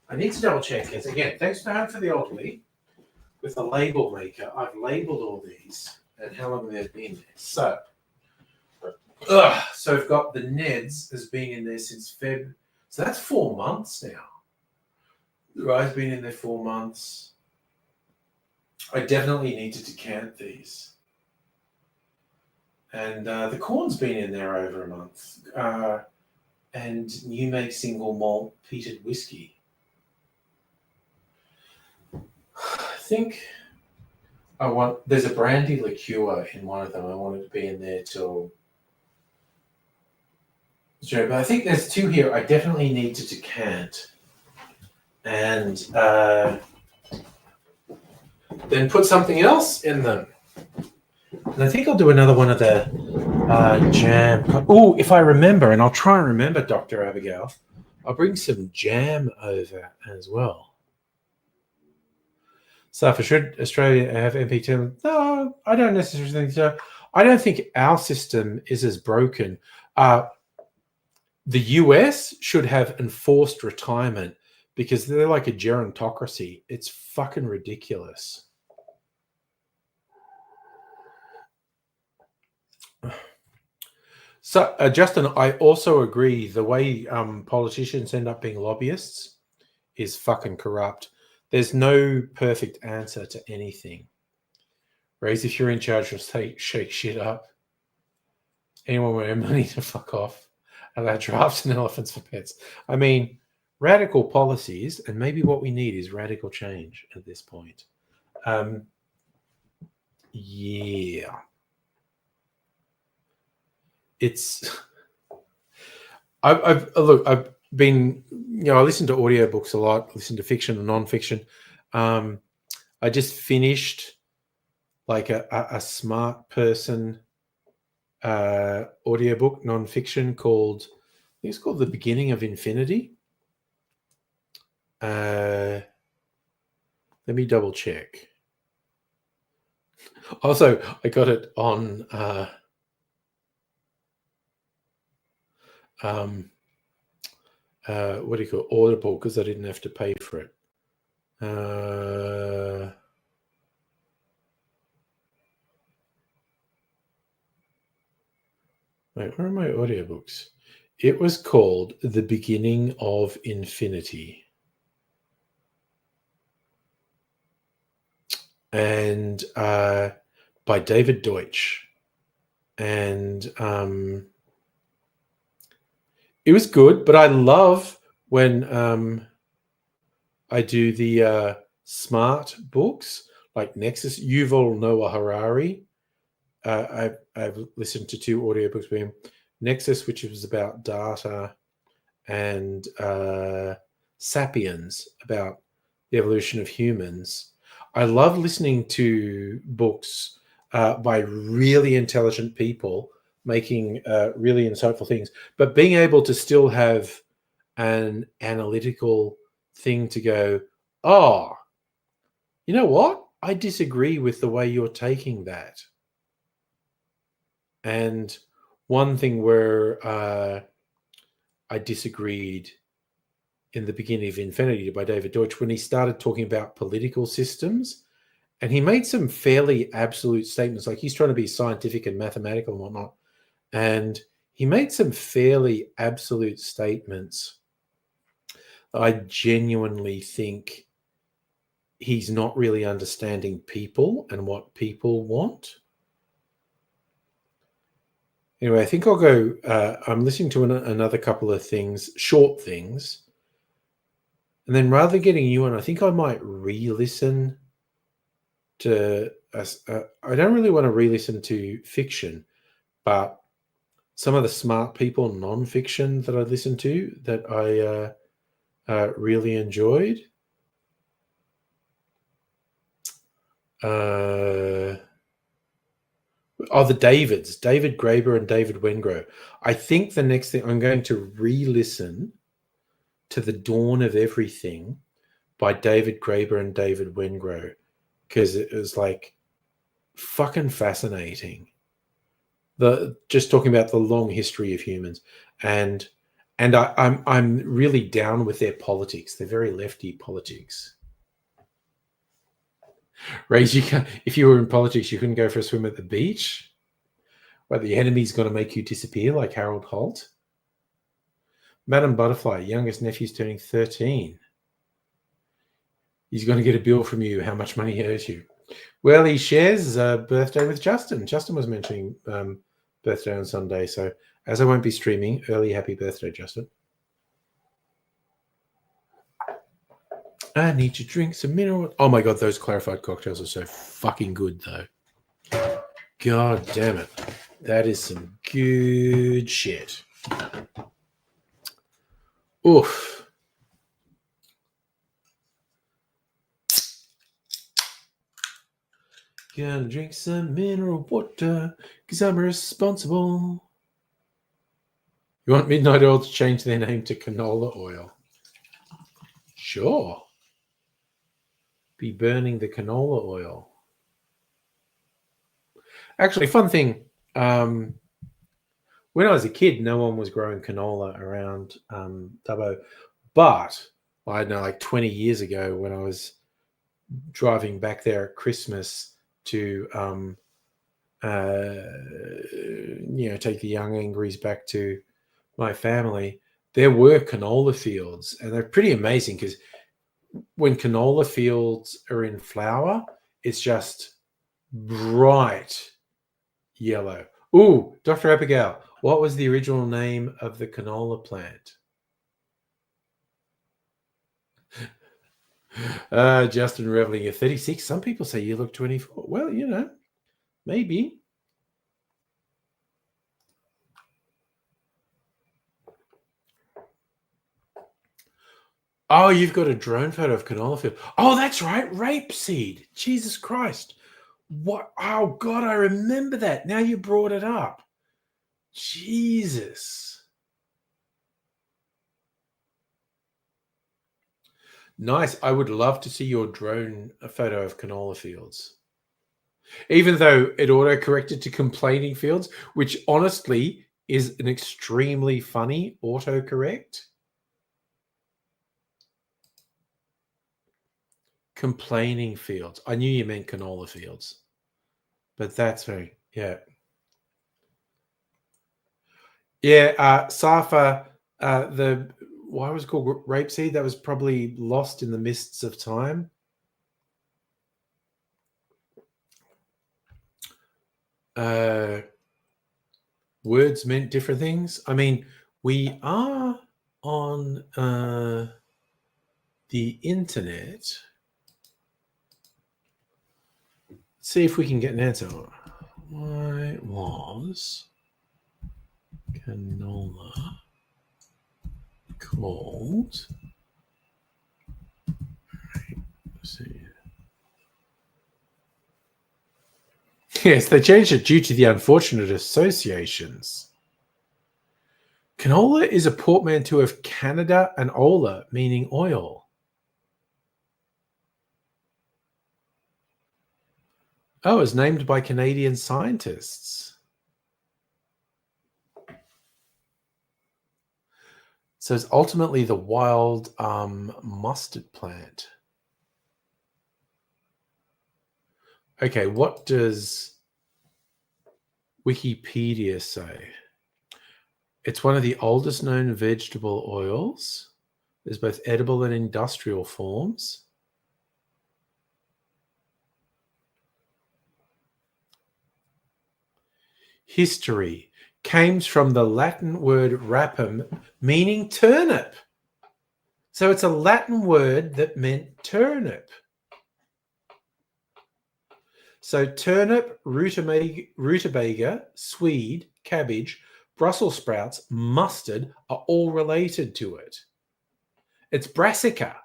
I need to double check because, again, thanks to Home for the Elderly, with the label maker, I've labeled all these and how long they've been there. So we've got the Neds has been in there since Feb. So that's 4 months now. The rye's been in there 4 months. I definitely need to decant these. And the corn's been in there over a month. And New Make single malt peated whiskey. I think there's a brandy liqueur in one of them. I want it to be in there till June. But I think there's 2 here I definitely need to decant. And then put something else in them. And I think I'll do another one of the jam. Oh, if I remember, and I'll try and remember, Dr. Abigail, I'll bring some jam over as well. So should Australia have MP10? No, I don't necessarily think so. I don't think our system is as broken. The US should have enforced retirement because they're like a gerontocracy. It's fucking ridiculous. So, Justin, I also agree. The way politicians end up being lobbyists is fucking corrupt. There's no perfect answer to anything. Raise if you're in charge, of shake shit up. Anyone with money to fuck off. Allow giraffes and elephants for pets. I mean, radical policies, and maybe what we need is radical change at this point. Yeah. I've been, I listen to audiobooks a lot, listen to fiction and non-fiction. I just finished like a smart person audiobook, non-fiction called, I think it's called The Beginning of Infinity. Let me double check. Also, I got it on what do you call it? Audible, because I didn't have to pay for it. Wait, where are my audiobooks? It was called The Beginning of Infinity. And by David Deutsch. And it was good, but I love when I do the smart books like Nexus, Yuval Noah Harari. I've listened to 2 audiobooks by him. Nexus, which was about data, and Sapiens, about the evolution of humans. I love listening to books by really intelligent people making really insightful things, but being able to still have an analytical thing to go, oh, you know what? I disagree with the way you're taking that. And one thing where I disagreed in The Beginning of Infinity by David Deutsch, when he started talking about political systems And he made some fairly absolute statements, like he's trying to be scientific and mathematical and whatnot. And he made some fairly absolute statements. I genuinely think he's not really understanding people and what people want. Anyway, I think I'll go. I'm listening to another couple of things, short things. And then rather than getting you on, I think I might re-listen to. I don't really want to re-listen to fiction, but some of the smart people non-fiction that I listened to that I really enjoyed. The Davids, David Graeber and David Wengrow. I think the next thing I'm going to re-listen to The Dawn of Everything by David Graeber and David Wengrow, because it was like fucking fascinating. Just talking about the long history of humans, and I'm really down with their politics. They're very lefty politics. Raise, if you were in politics, you couldn't go for a swim at the beach. Where the enemy's going to make you disappear, like Harold Holt. Madam Butterfly, youngest nephew's turning 13. He's going to get a bill from you. How much money he owes you? Well, he shares a birthday with Justin. Justin was mentioning birthday on Sunday. So as I won't be streaming, early happy birthday, Justin. I need to drink some mineral. Oh my God, those clarified cocktails are so fucking good, though. God damn it. That is some good shit. Oof. Gonna drink some mineral water because I'm responsible. You want Midnight Oil to change their name to Canola Oil? Sure. Be burning the canola oil. Actually, fun thing. When I was a kid, no one was growing canola around Dubbo. But I don't know, like 20 years ago, when I was driving back there at Christmas to, take the young angries back to my family, there were canola fields, and they're pretty amazing because when canola fields are in flower, it's just bright yellow. Ooh, Dr. Abigail, what was the original name of the canola plant? Justin reveling, you're 36. Some people say you look 24. Well, maybe. Oh, you've got a drone photo of canola field. Oh, that's right. Rapeseed. Jesus Christ. What? Oh, God, I remember that. Now you brought it up. Jesus. Nice. I would love to see your drone photo of canola fields. Even though it auto-corrected to complaining fields, which honestly is an extremely funny autocorrect. Complaining fields. I knew you meant canola fields. But that's very, yeah. Yeah, Safa, why was it called rapeseed? That was probably lost in the mists of time. Words meant different things. I mean, we are on the internet. Let's see if we can get an answer. Why was canola called? Let's see. Yes, they changed it due to the unfortunate associations. Canola is a portmanteau of Canada and ola, meaning oil. Oh, it was named by Canadian scientists. So it's ultimately the wild mustard plant. Okay, what does Wikipedia say? It's one of the oldest known vegetable oils. There's both edible and industrial forms. History came from the Latin word rapum, meaning turnip. So it's a Latin word that meant turnip. So turnip, rutabaga, swede, cabbage, Brussels sprouts, mustard are all related to it. It's brassica.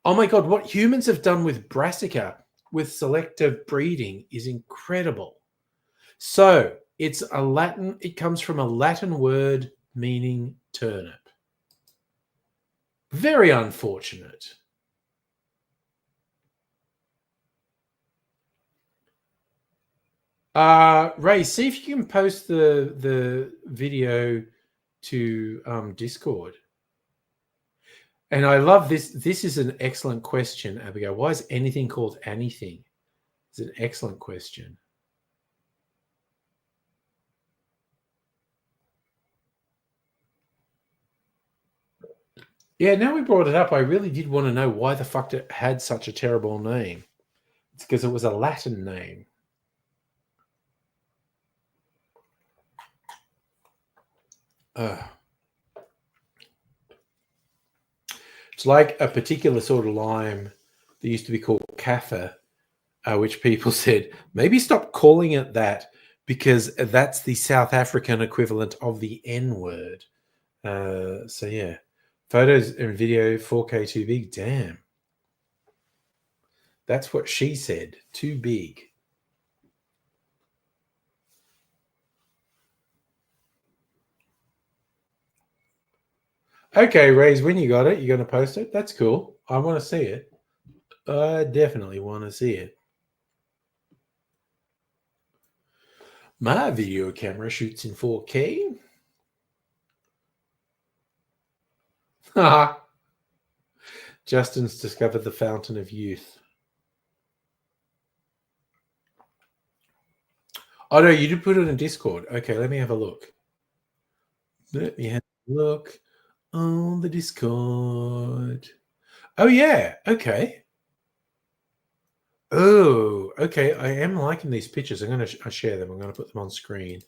Oh my God, what humans have done with brassica with selective breeding is incredible. So it comes from a Latin word meaning turnip. Very unfortunate. Ray, see if you can post the video to Discord. And I love this. This is an excellent question, Abigail. Why is anything called anything? It's an excellent question. Yeah, now we brought it up, I really did want to know why the fuck it had such a terrible name. It's because it was a Latin name. It's like a particular sort of lime that used to be called kaffir, which people said, maybe stop calling it that because that's the South African equivalent of the N word. So yeah, photos and video 4K too big. Damn. That's what she said. Too big. Okay, Raze, when you got it, you're going to post it? That's cool. I want to see it. I definitely want to see it. My video camera shoots in 4K. Justin's discovered the fountain of youth. Oh, no, you did put it in Discord. Okay, let me have a look. Let me have a look on the Discord. Oh, yeah. Okay. Oh, okay. I am liking these pictures. I'm going to share them. I'm going to put them on screen.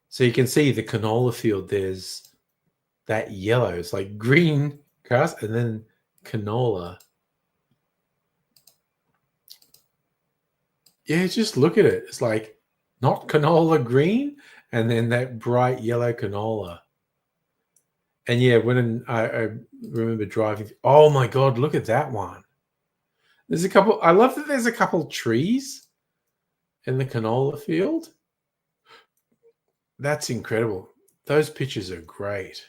So you can see the canola field. There's that yellow. It's like green grass and then canola. Yeah, just look at it. It's like not canola green and then that bright yellow canola. And yeah, when I remember driving, oh my God, look at that one. There's a couple, I love that there's a couple trees in the canola field. That's incredible. Those pictures are great.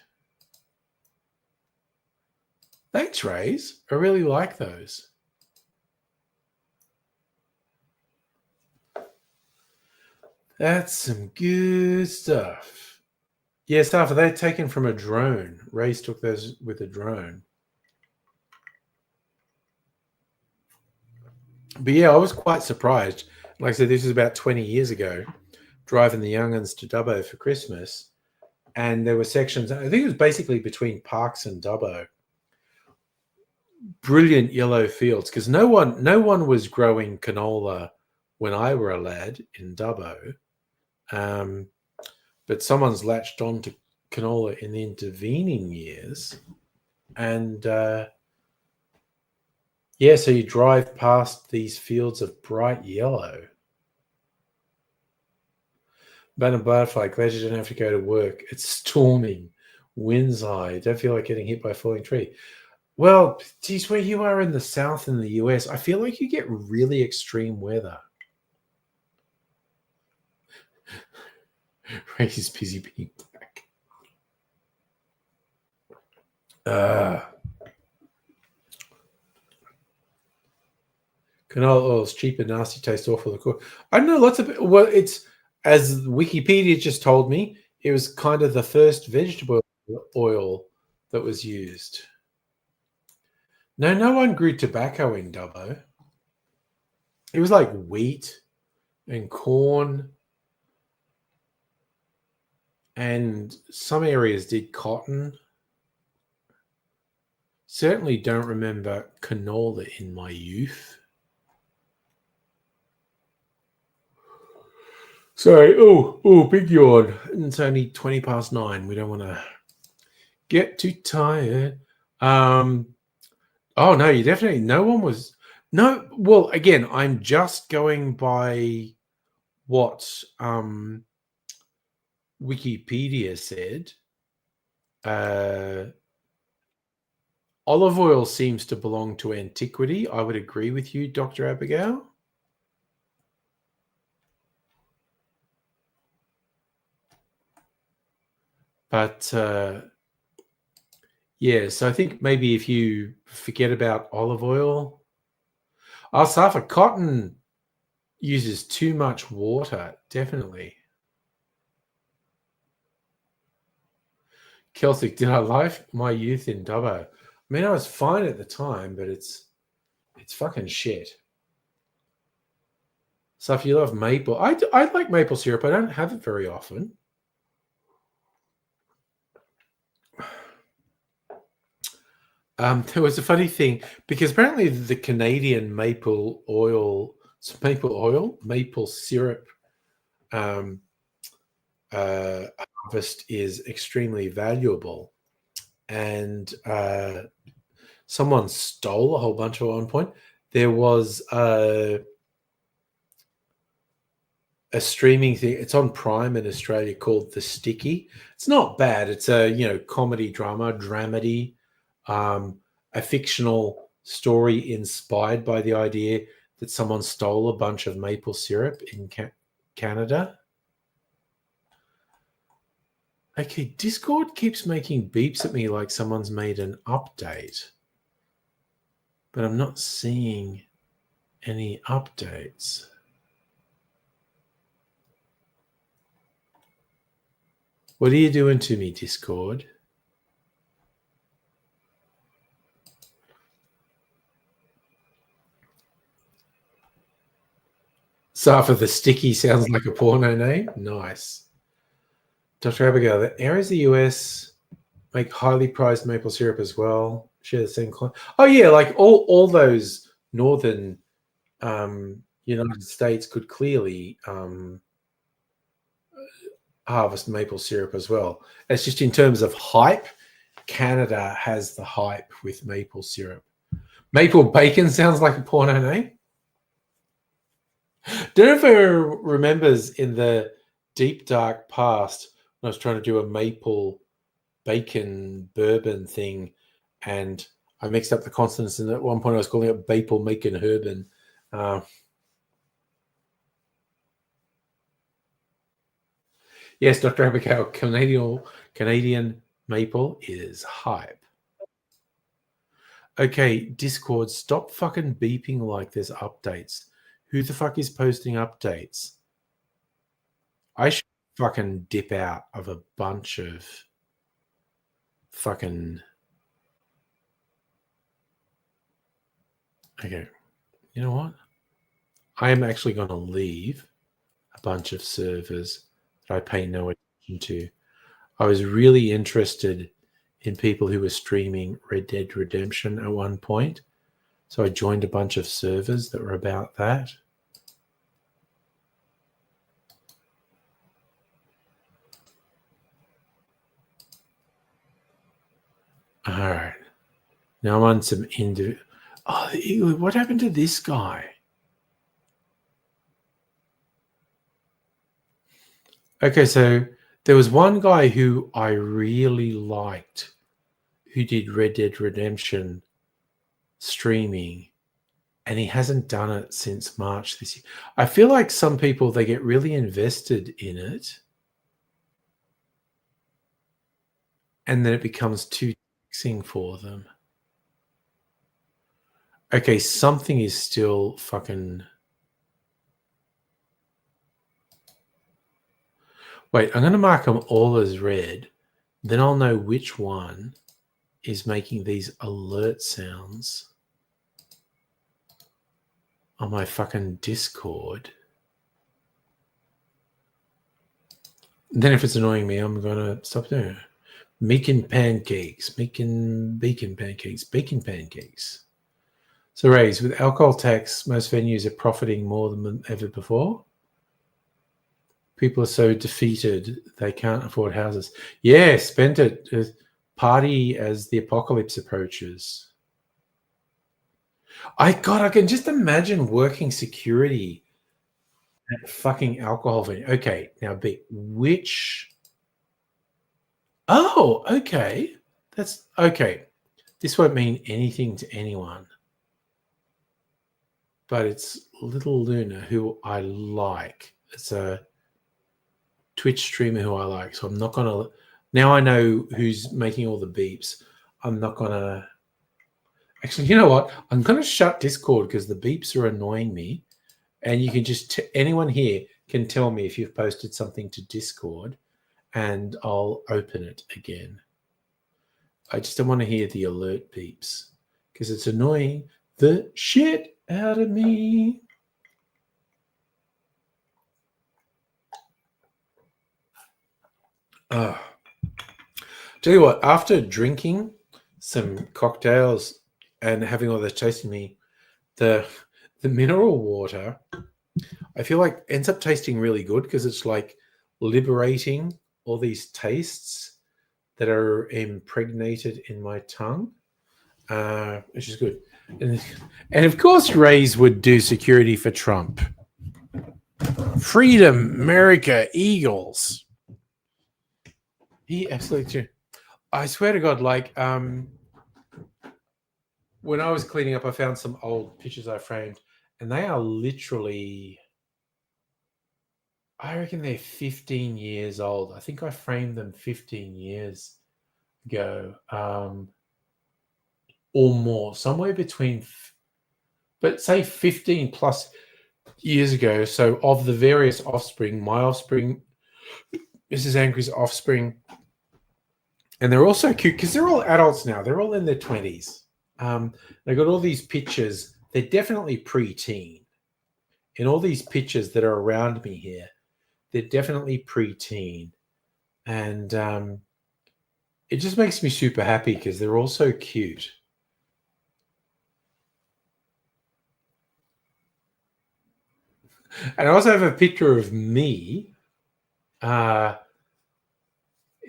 Thanks, Rays. I really like those. That's some good stuff. Yeah, stuff. Are they taken from a drone? Rays took those with a drone. But yeah, I was quite surprised. Like I said, this is about 20 years ago, driving the young'uns to Dubbo for Christmas. And there were sections, I think it was basically between Parks and Dubbo. Brilliant yellow fields, because no one was growing canola when I were a lad in Dubbo. But someone's latched on to canola in the intervening years. And yeah, so you drive past these fields of bright yellow. Banner Butterfly, glad you didn't have to go to work. It's storming, winds high. Don't feel like getting hit by a falling tree. Well, geez, where you are in the south in the US, I feel like you get really extreme weather. Ray is busy being black. Canola oil is cheap and nasty, tastes awful. I don't know, lots of, well, it's, as Wikipedia just told me, it was kind of the first vegetable oil that was used. No one grew tobacco in Dubbo. It was like wheat and corn, and some areas did cotton. Certainly don't remember canola in my youth. Sorry. Big yawn. It's only 20 past 9. We don't want to get too tired. Oh no, you definitely. No one was. No. Well, again, I'm just going by what Wikipedia said. Olive oil seems to belong to antiquity. I would agree with you, Dr. Abigail. But yeah, so I think maybe if you forget about olive oil, Safa, cotton uses too much water, definitely. Celtic, did I like my youth in Dubbo? I mean, I was fine at the time, but it's fucking shit. So if you love maple, I like maple syrup. I don't have it very often. There was a funny thing because apparently the Canadian maple syrup harvest is extremely valuable, and someone stole a whole bunch at one point. There was a streaming thing. It's on Prime in Australia called The Sticky. It's not bad. It's a comedy dramedy, a fictional story inspired by the idea that someone stole a bunch of maple syrup in Canada. Okay, Discord keeps making beeps at me like someone's made an update, but I'm not seeing any updates. What are you doing to me, Discord? Safa the Sticky sounds like a porno name. Nice. Dr. Abigail, the areas of the US make highly prized maple syrup as well. Share the same climate. Oh yeah, like all those northern United States could clearly harvest maple syrup as well. It's just in terms of hype, Canada has the hype with maple syrup. Maple bacon sounds like a porno name. Don't know if anyone remembers in the deep dark past when I was trying to do a maple bacon bourbon thing, and I mixed up the consonants, and at one point I was calling it Maple Macon Herban. Yes, Dr. Abigail, Canadian maple is hype. Okay, Discord, stop fucking beeping like there's updates. Who the fuck is posting updates? I should fucking dip out of a bunch of fucking. Okay, you know what? I am actually going to leave a bunch of servers that I pay no attention to. I was really interested in people who were streaming Red Dead Redemption at one point. So I joined a bunch of servers that were about that. All right. Now I'm on some Oh, what happened to this guy? Okay, so there was one guy who I really liked who did Red Dead Redemption streaming, and he hasn't done it since March this year. I feel like some people, they get really invested in it, and then it becomes too taxing for them. Okay, something is still fucking. Wait, I'm going to mark them all as red. Then I'll know which one is making these alert sounds on my fucking Discord. And then if it's annoying me, I'm going to stop doing it. Making pancakes. So, Rays, with alcohol tax, most venues are profiting more than ever before. People are so defeated they can't afford houses. Yeah, spent it. Party as the apocalypse approaches. I can just imagine working security at a fucking alcohol venue. Okay, now B, which? Oh, okay. That's okay. This won't mean anything to anyone, but it's Little Luna, who I like. It's a Twitch streamer who I like, so I'm not gonna. Now I know who's making all the beeps. I'm not gonna. Actually, you know what? I'm gonna shut Discord because the beeps are annoying me, and you can just anyone here can tell me if you've posted something to Discord, and I'll open it again. I just don't want to hear the alert beeps because it's annoying the shit out of me. Tell you what, after drinking some cocktails and having all this tasting me, the mineral water, I feel like ends up tasting really good because it's like liberating all these tastes that are impregnated in my tongue, which is good. And of course, Rays would do security for Trump. Freedom, America, Eagles. He absolutely. I swear to God, like when I was cleaning up, I found some old pictures I framed, and they are literally, I reckon they're 15 years old. I think I framed them 15 years ago, or more, somewhere between, but say 15 plus years ago. So of the various offspring, my offspring, Mrs. Angry's offspring, and they're all so cute because they're all adults now. They're all in their 20s. They got all these pictures. They're definitely pre-teen. In all these pictures that are around me here, they're definitely pre-teen. And it just makes me super happy because they're all so cute. And I also have a picture of me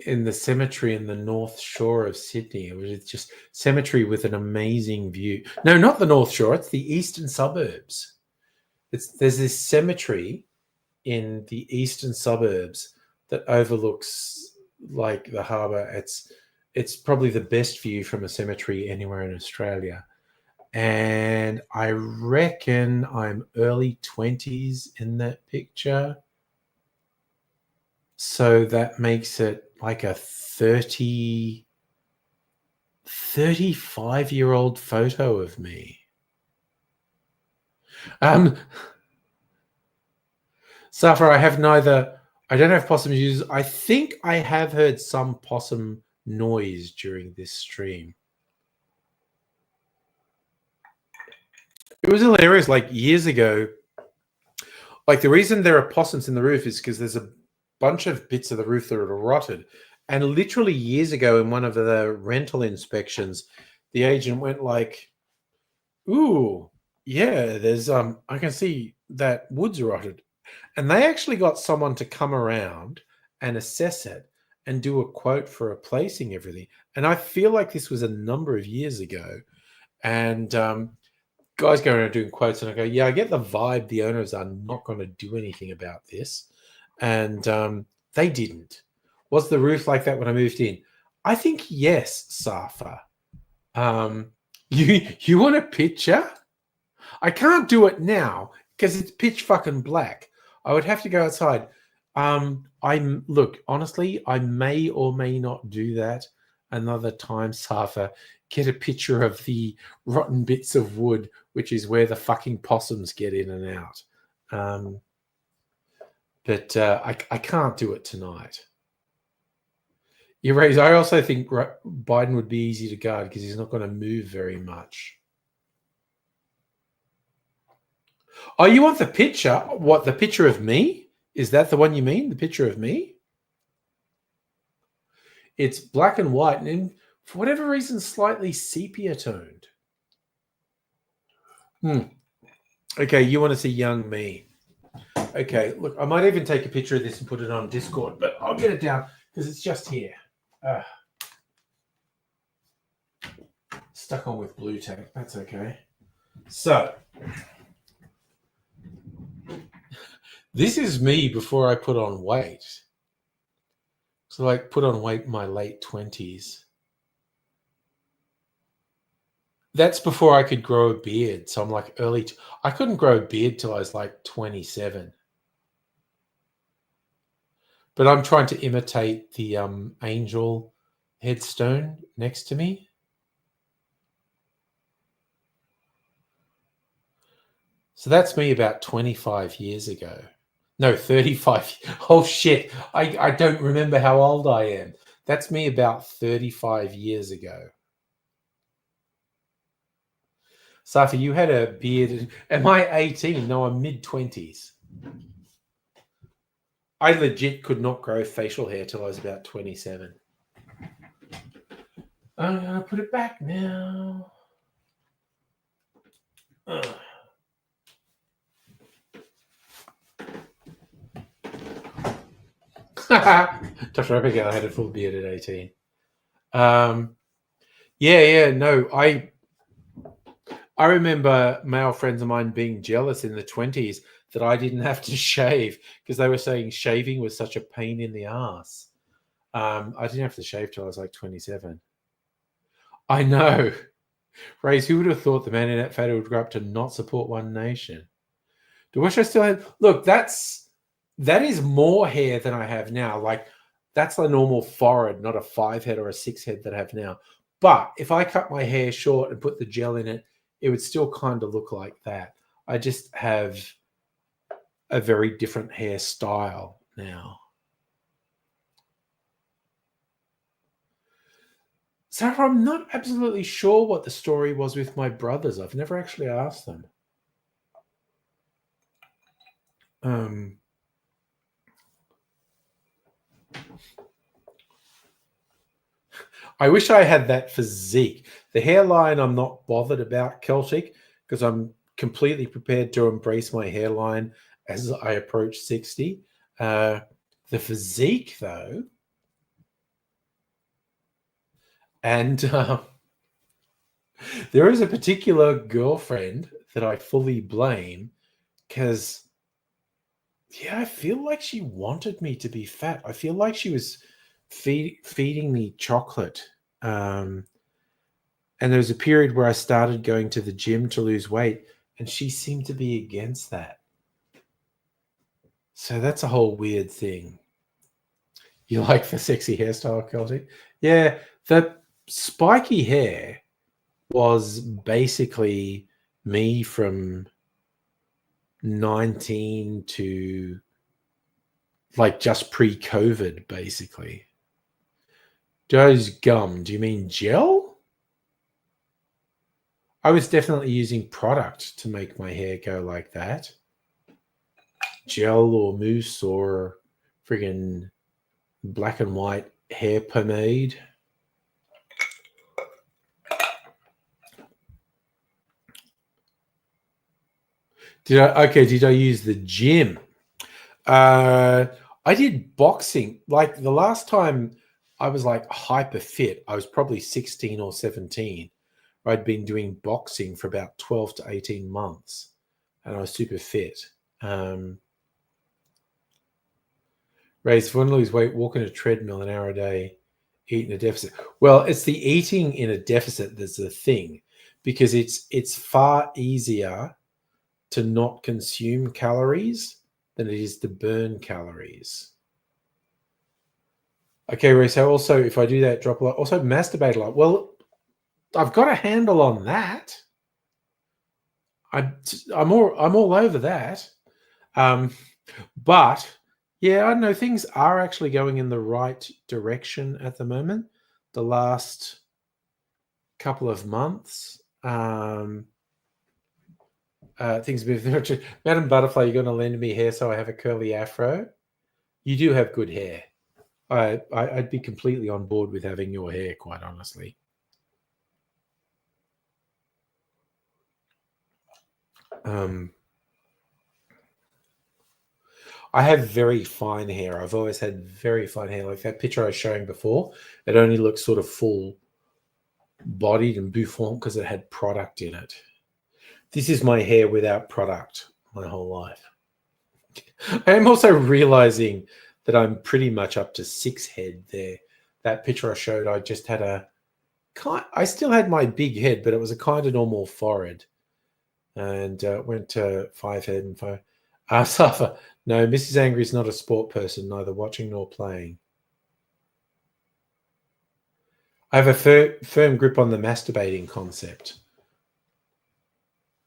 in the cemetery in the North Shore of Sydney. It was just cemetery with an amazing view. No, not the North Shore. It's the eastern suburbs. There's this cemetery in the eastern suburbs that overlooks like the harbour. It's probably the best view from a cemetery anywhere in Australia. And I reckon I'm early 20s in that picture. So that makes it like a 35-year-old photo of me. Safra, I don't have possum news. I think I have heard some possum noise during this stream. It was hilarious, like years ago. Like the reason there are possums in the roof is because there's a bunch of bits of the roof that are rotted. And literally years ago in one of the rental inspections, the agent went like, ooh, yeah, there's I can see that wood's rotted. And they actually got someone to come around and assess it and do a quote for replacing everything. And I feel like this was a number of years ago. And guys go around doing quotes, and I go, yeah, I get the vibe the owners are not going to do anything about this. And they didn't. Was the roof like that when I moved in? I think yes, Safa. You want a picture? I can't do it now because it's pitch fucking black. I would have to go outside. Look, honestly, I may or may not do that another time, Safa. Get a picture of the rotten bits of wood, which is where the fucking possums get in and out. But I can't do it tonight. You raise. I also think Biden would be easy to guard because he's not going to move very much. Oh, you want the picture? What, the picture of me? Is that the one you mean? The picture of me? It's black and white, and for whatever reason, slightly sepia toned. Okay, you want to see young me. Okay, look, I might even take a picture of this and put it on Discord, but I'll get it down because it's just here. Stuck on with blue tape. That's okay. So, this is me before I put on weight. So, like, put on weight in my late 20s. That's before I could grow a beard. So I'm like I couldn't grow a beard till I was like 27. But I'm trying to imitate the angel headstone next to me. So that's me about 25 years ago. No, 35. Oh, shit. I don't remember how old I am. That's me about 35 years ago. Safi, you had a beard. Am I 18? No, I'm mid-20s. I legit could not grow facial hair till I was about 27. I'm going to put it back now. Dr. Abigail, I had a full beard at 18. No, I remember male friends of mine being jealous in the 20s that I didn't have to shave because they were saying shaving was such a pain in the ass. I didn't have to shave till I was like 27. I know. Race, who would have thought the man in that photo would grow up to not support One Nation? Do I wish I still had... Look, that is more hair than I have now. Like, that's the normal forehead, not a 5 head or a 6 head that I have now. But if I cut my hair short and put the gel in it, it would still kind of look like that. I just have a very different hairstyle now. Sarah, I'm not absolutely sure what the story was with my brothers. I've never actually asked them. I wish I had that physique. The hairline, I'm not bothered about, Celtic, because I'm completely prepared to embrace my hairline as I approach 60. The physique, though, and there is a particular girlfriend that I fully blame because, I feel like she wanted me to be fat. I feel like she was feeding me chocolate. And there was a period where I started going to the gym to lose weight, and she seemed to be against that. So that's a whole weird thing. You like the sexy hairstyle, Celtic? Yeah, the spiky hair was basically me from 19 to like just pre-COVID, basically. Does gum, do you mean gel? I was definitely using product to make my hair go like that. Gel or mousse or friggin' black and white hair pomade. Did I use the gym? I did boxing. Like the last time I was like hyper fit, I was probably 16 or 17. I'd been doing boxing for about 12 to 18 months and I was super fit. Ray, if you want to lose weight, walk in a treadmill an hour a day, eat in a deficit. Well, it's the eating in a deficit that's the thing, because it's far easier to not consume calories than it is to burn calories. Okay, Ray, so also if I do that, drop a lot, also masturbate a lot. Well, I've got a handle on that. I'm all over that. But Yeah, I don't know. Things are actually going in the right direction at the moment. The last couple of months, things have been. Madam Butterfly, you're going to lend me hair so I have a curly afro. You do have good hair. I'd be completely on board with having your hair, quite honestly. I have very fine hair. I've always had very fine hair. Like that picture I was showing before, it only looked sort of full bodied and bouffant because it had product in it. This is my hair without product my whole life. I am also realizing that I'm pretty much up to 6 head there. That picture I showed, I just had I still had my big head, but it was a kind of normal forehead. And went to 5 head and 5. Suffer. No, Mrs. Angry is not a sport person, neither watching nor playing. I have a firm grip on the masturbating concept.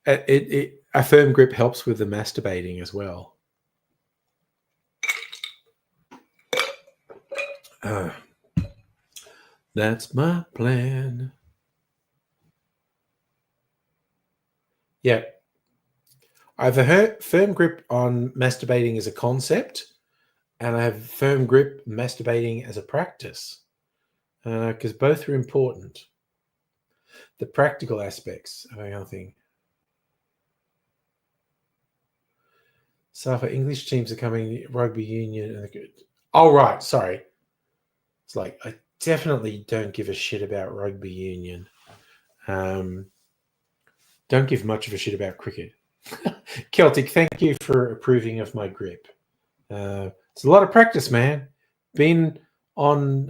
A firm grip helps with the masturbating as well. That's my plan. Yeah. I have a firm grip on masturbating as a concept, and I have firm grip masturbating as a practice, because both are important. The practical aspects of another thing. So for English teams are coming, rugby union, and oh right, sorry. It's like I definitely don't give a shit about rugby union. Don't give much of a shit about cricket. Celtic, thank you for approving of my grip. It's a lot of practice, man. Been on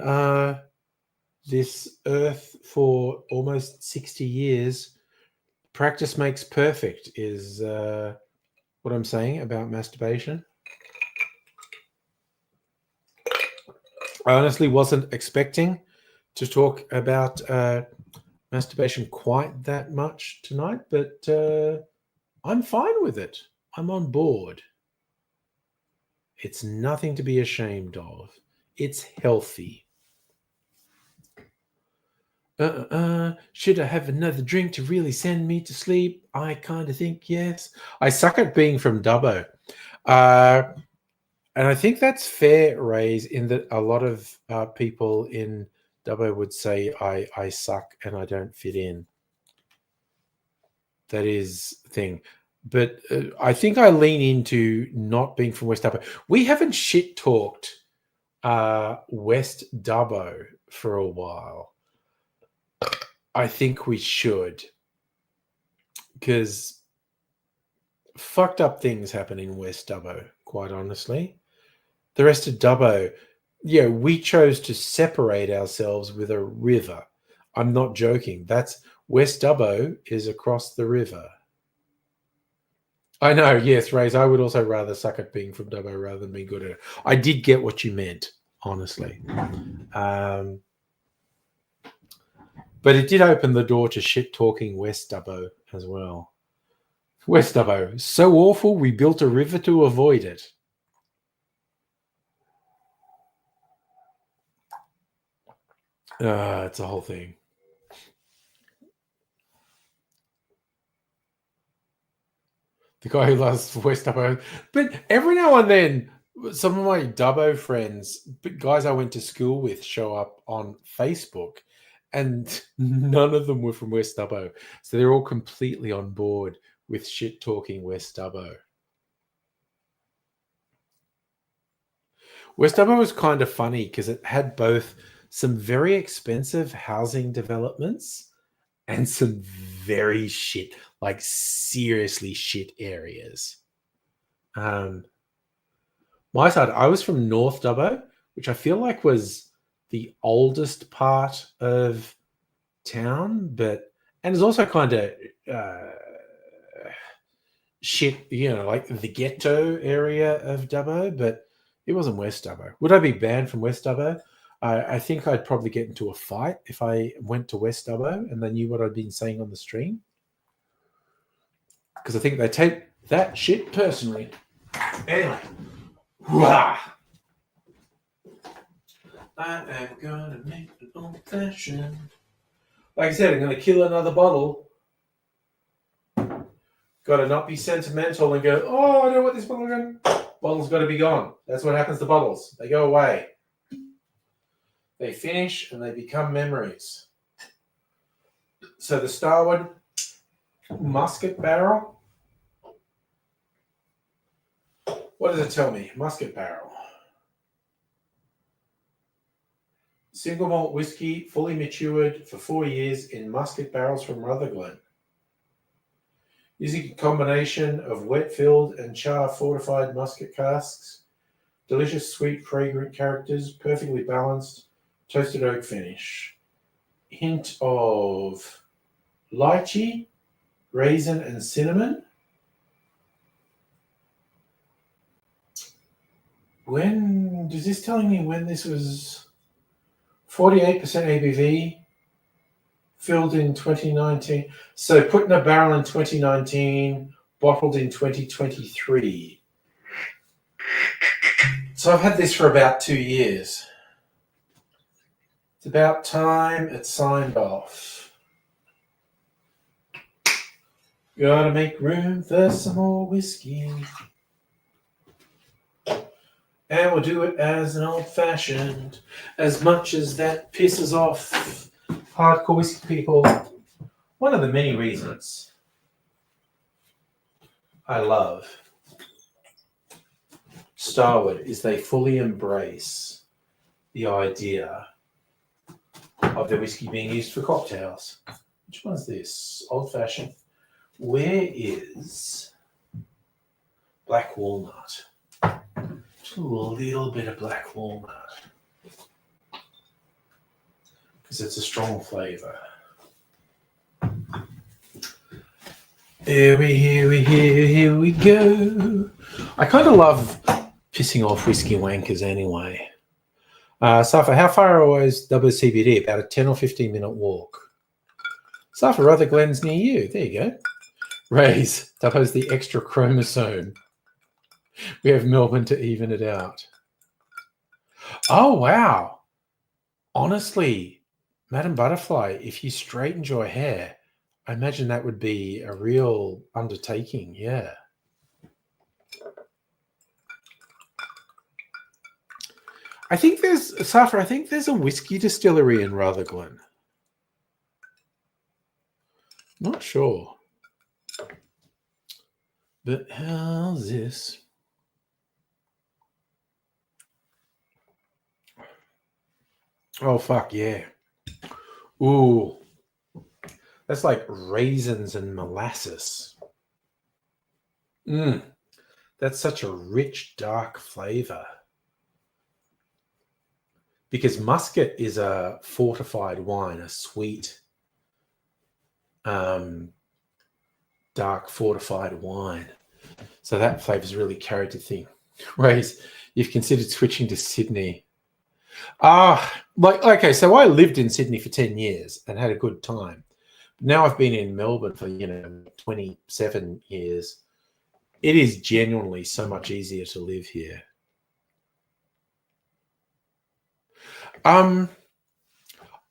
this earth for almost 60 years. Practice makes perfect is what I'm saying about masturbation. I honestly wasn't expecting to talk about masturbation quite that much tonight, but I'm fine with it. I'm on board. It's nothing to be ashamed of. It's healthy. Should I have another drink to really send me to sleep? I kind of think yes. I suck at being from Dubbo. And I think that's fair, Rays, in that a lot of people in Dubbo would say I suck and I don't fit in. That is the thing. But I think I lean into not being from West Dubbo. We haven't shit talked West Dubbo for a while. I think we should. Because fucked up things happen in West Dubbo, quite honestly. The rest of Dubbo, yeah, we chose to separate ourselves with a river. I'm not joking. That's West Dubbo is across the river. I know, yes, Rays. I would also rather suck at being from Dubbo rather than being good at it. I did get what you meant, honestly. But it did open the door to shit talking West Dubbo as well. West Dubbo, so awful we built a river to avoid it. It's a whole thing. The guy who loves West Dubbo. But every now and then, some of my Dubbo friends, guys I went to school with, show up on Facebook, and none of them were from West Dubbo. So they're all completely on board with shit talking West Dubbo. West Dubbo was kind of funny because it had both some very expensive housing developments and some very shit, like seriously shit areas. My side, I was from North Dubbo, which I feel like was the oldest part of town, and it's also kind of shit, like the ghetto area of Dubbo, but it wasn't West Dubbo. Would I be banned from West Dubbo? I think I'd probably get into a fight if I went to West Dubbo and they knew what I'd been saying on the stream. Because I think they take that shit personally. Anyway. Wah! I am gonna make an old fashioned. Like I said, I'm gonna kill another bottle. Gotta not be sentimental and go, oh, I know what this bottle is. Bottle's gotta be gone. That's what happens to bottles. They go away. They finish and they become memories. So the Starwood musket barrel. What does it tell me? Musket barrel. Single malt whiskey, fully matured for 4 years in musket barrels from Rutherglen. Using a combination of wet-filled and char-fortified musket casks, delicious, sweet, fragrant characters, perfectly balanced, toasted oak finish. Hint of lychee, raisin, and cinnamon. When is this telling me when this was? 48% ABV, filled in 2019. So put in a barrel in 2019, bottled in 2023. So I've had this for about 2 years. It's about time it signed off. Gotta make room for some more whiskey. And we'll do it as an old-fashioned, as much as that pisses off hardcore whiskey people. One of the many reasons I love Starwood is they fully embrace the idea of the whiskey being used for cocktails. Which one's this? Old-fashioned. Where is black walnut? Just a little bit of black walnut. Because it's a strong flavor. Here we go. I kind of love pissing off whiskey wankers anyway. Safa, how far away is WCBD? About a 10 or 15 minute walk. Safa, Rutherglen's near you. There you go. Raise, Dubbo's the extra chromosome. We have Melbourne to even it out. Oh, wow. Honestly, Madam Butterfly, if you straightened your hair, I imagine that would be a real undertaking. Yeah. I think there's a whiskey distillery in Rutherglen. Not sure. But how's this? Oh, fuck, yeah. Ooh. That's like raisins and molasses. That's such a rich, dark flavor. Because muscat is a fortified wine, a sweet, dark fortified wine. So that flavor's really carried to thing. Whereas you've considered switching to Sydney. Okay, so I lived in Sydney for 10 years and had a good time. Now I've been in Melbourne for, 27 years. It is genuinely so much easier to live here. I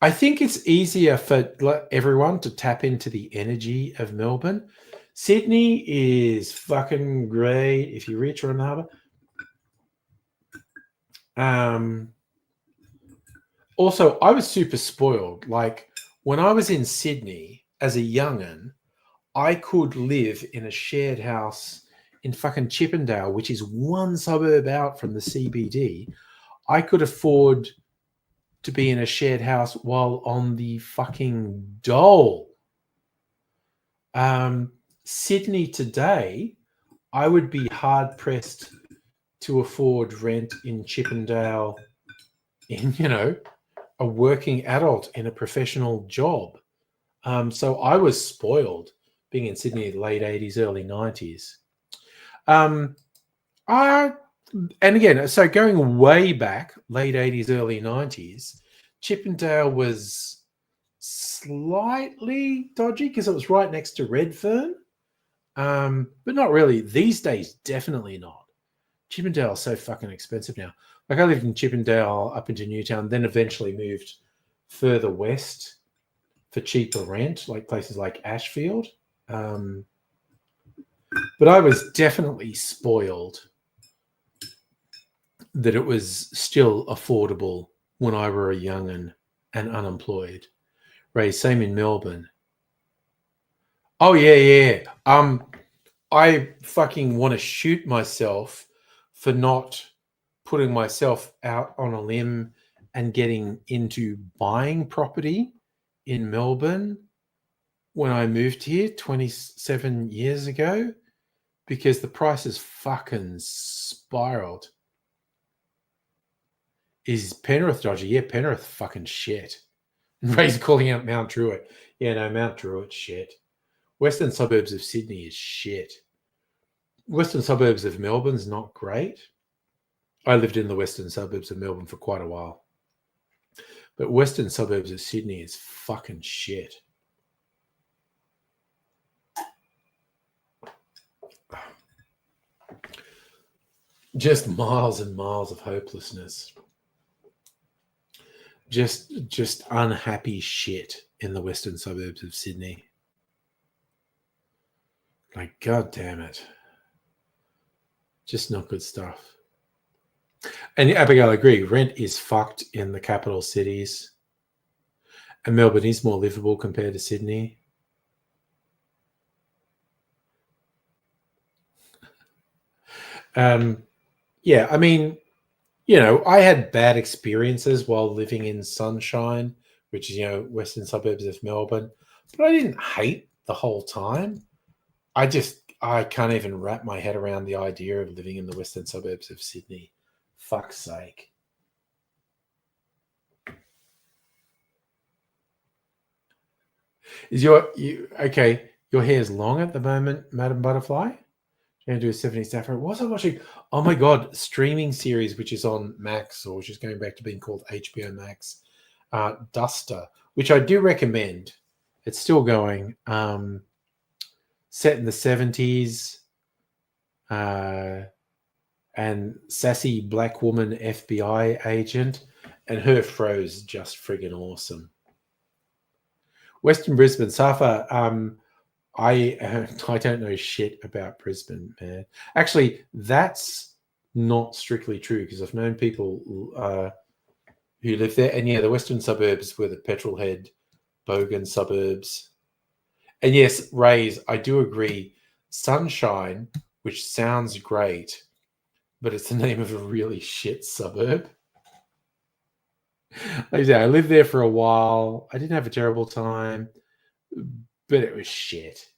think it's easier for everyone to tap into the energy of Melbourne. Sydney is fucking great if you reach around the harbour. Also, I was super spoiled. Like, when I was in Sydney as a young'un, I could live in a shared house in fucking Chippendale, which is one suburb out from the CBD. I could afford to be in a shared house while on the fucking dole. Sydney today, I would be hard-pressed to afford rent in Chippendale in, a working adult in a professional job. So I was spoiled being in Sydney in the late 80s, early 90s. And again, so going way back, late 80s, early 90s, Chippendale was slightly dodgy because it was right next to Redfern. But not really. These days, definitely not. Chippendale is so fucking expensive now. Like I lived in Chippendale up into Newtown, then eventually moved further west for cheaper rent, like places like Ashfield. But I was definitely spoiled that it was still affordable when I were a young'un and unemployed. Ray, same in Melbourne. Oh yeah. I fucking want to shoot myself for not putting myself out on a limb and getting into buying property in Melbourne when I moved here 27 years ago, because the prices fucking spiraled. Is Penrith dodgy? Yeah, Penrith fucking shit. Ray's calling out Mount Druitt. Yeah, no, Mount Druitt shit. Western suburbs of Sydney is shit. Western suburbs of Melbourne's not great. I lived in the western suburbs of Melbourne for quite a while. But western suburbs of Sydney is fucking shit. Just miles and miles of hopelessness. Just unhappy shit in the western suburbs of Sydney. Like, God damn it. Just not good stuff. And Abigail, I agree. Rent is fucked in the capital cities. And Melbourne is more livable compared to Sydney. Yeah, I mean, you know, I had bad experiences while living in Sunshine, which is, you know, western suburbs of Melbourne. But I didn't hate the whole time. I can't even wrap my head around the idea of living in the western suburbs of Sydney. Fuck's sake. Okay? Your hair's long at the moment, Madam Butterfly. You're going to do a 70s afro. What was I watching? Oh my God, streaming series, which is on Max, or which is going back to being called HBO Max, Duster, which I do recommend. It's still going. Set in the 70s. And sassy black woman FBI agent, and her fro's just friggin' awesome. Western Brisbane, Safa. I don't know shit about Brisbane, man. Actually, that's not strictly true, because I've known people who live there, and yeah, the western suburbs were the Petrolhead, Bogan suburbs. And yes, Rays, I do agree. Sunshine, which sounds great, but it's the name of a really shit suburb. Like I said, I lived there for a while. I didn't have a terrible time, but it was shit.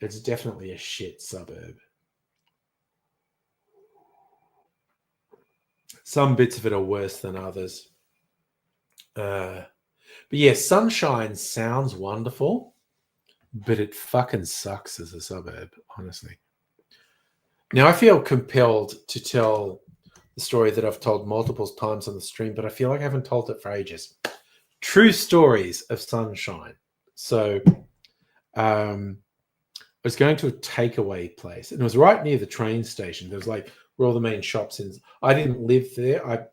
It's definitely a shit suburb. Some bits of it are worse than others. But yeah, Sunshine sounds wonderful, but it fucking sucks as a suburb, honestly. Now, I feel compelled to tell the story that I've told multiple times on the stream, but I feel like I haven't told it for ages. True stories of Sunshine. So I was going to a takeaway place, and it was right near the train station. There was like where all the main shops in. I didn't live there. I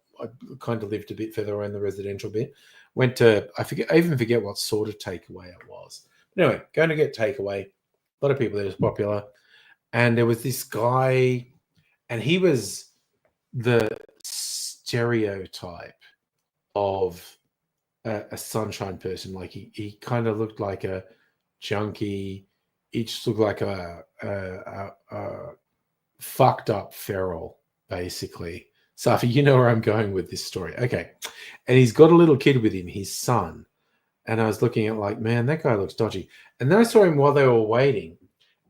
kind of lived a bit further around the residential bit. Went to, I even forget what sort of takeaway it was. But anyway, going to get takeaway. A lot of people there, was popular. And there was this guy, and he was the stereotype of a Sunshine person. Like he kind of looked like a junkie. He just looked like a fucked up feral, basically. Safi, you know where I'm going with this story. Okay. And he's got a little kid with him, his son. And I was looking at like, man, that guy looks dodgy. And then I saw him while they were waiting.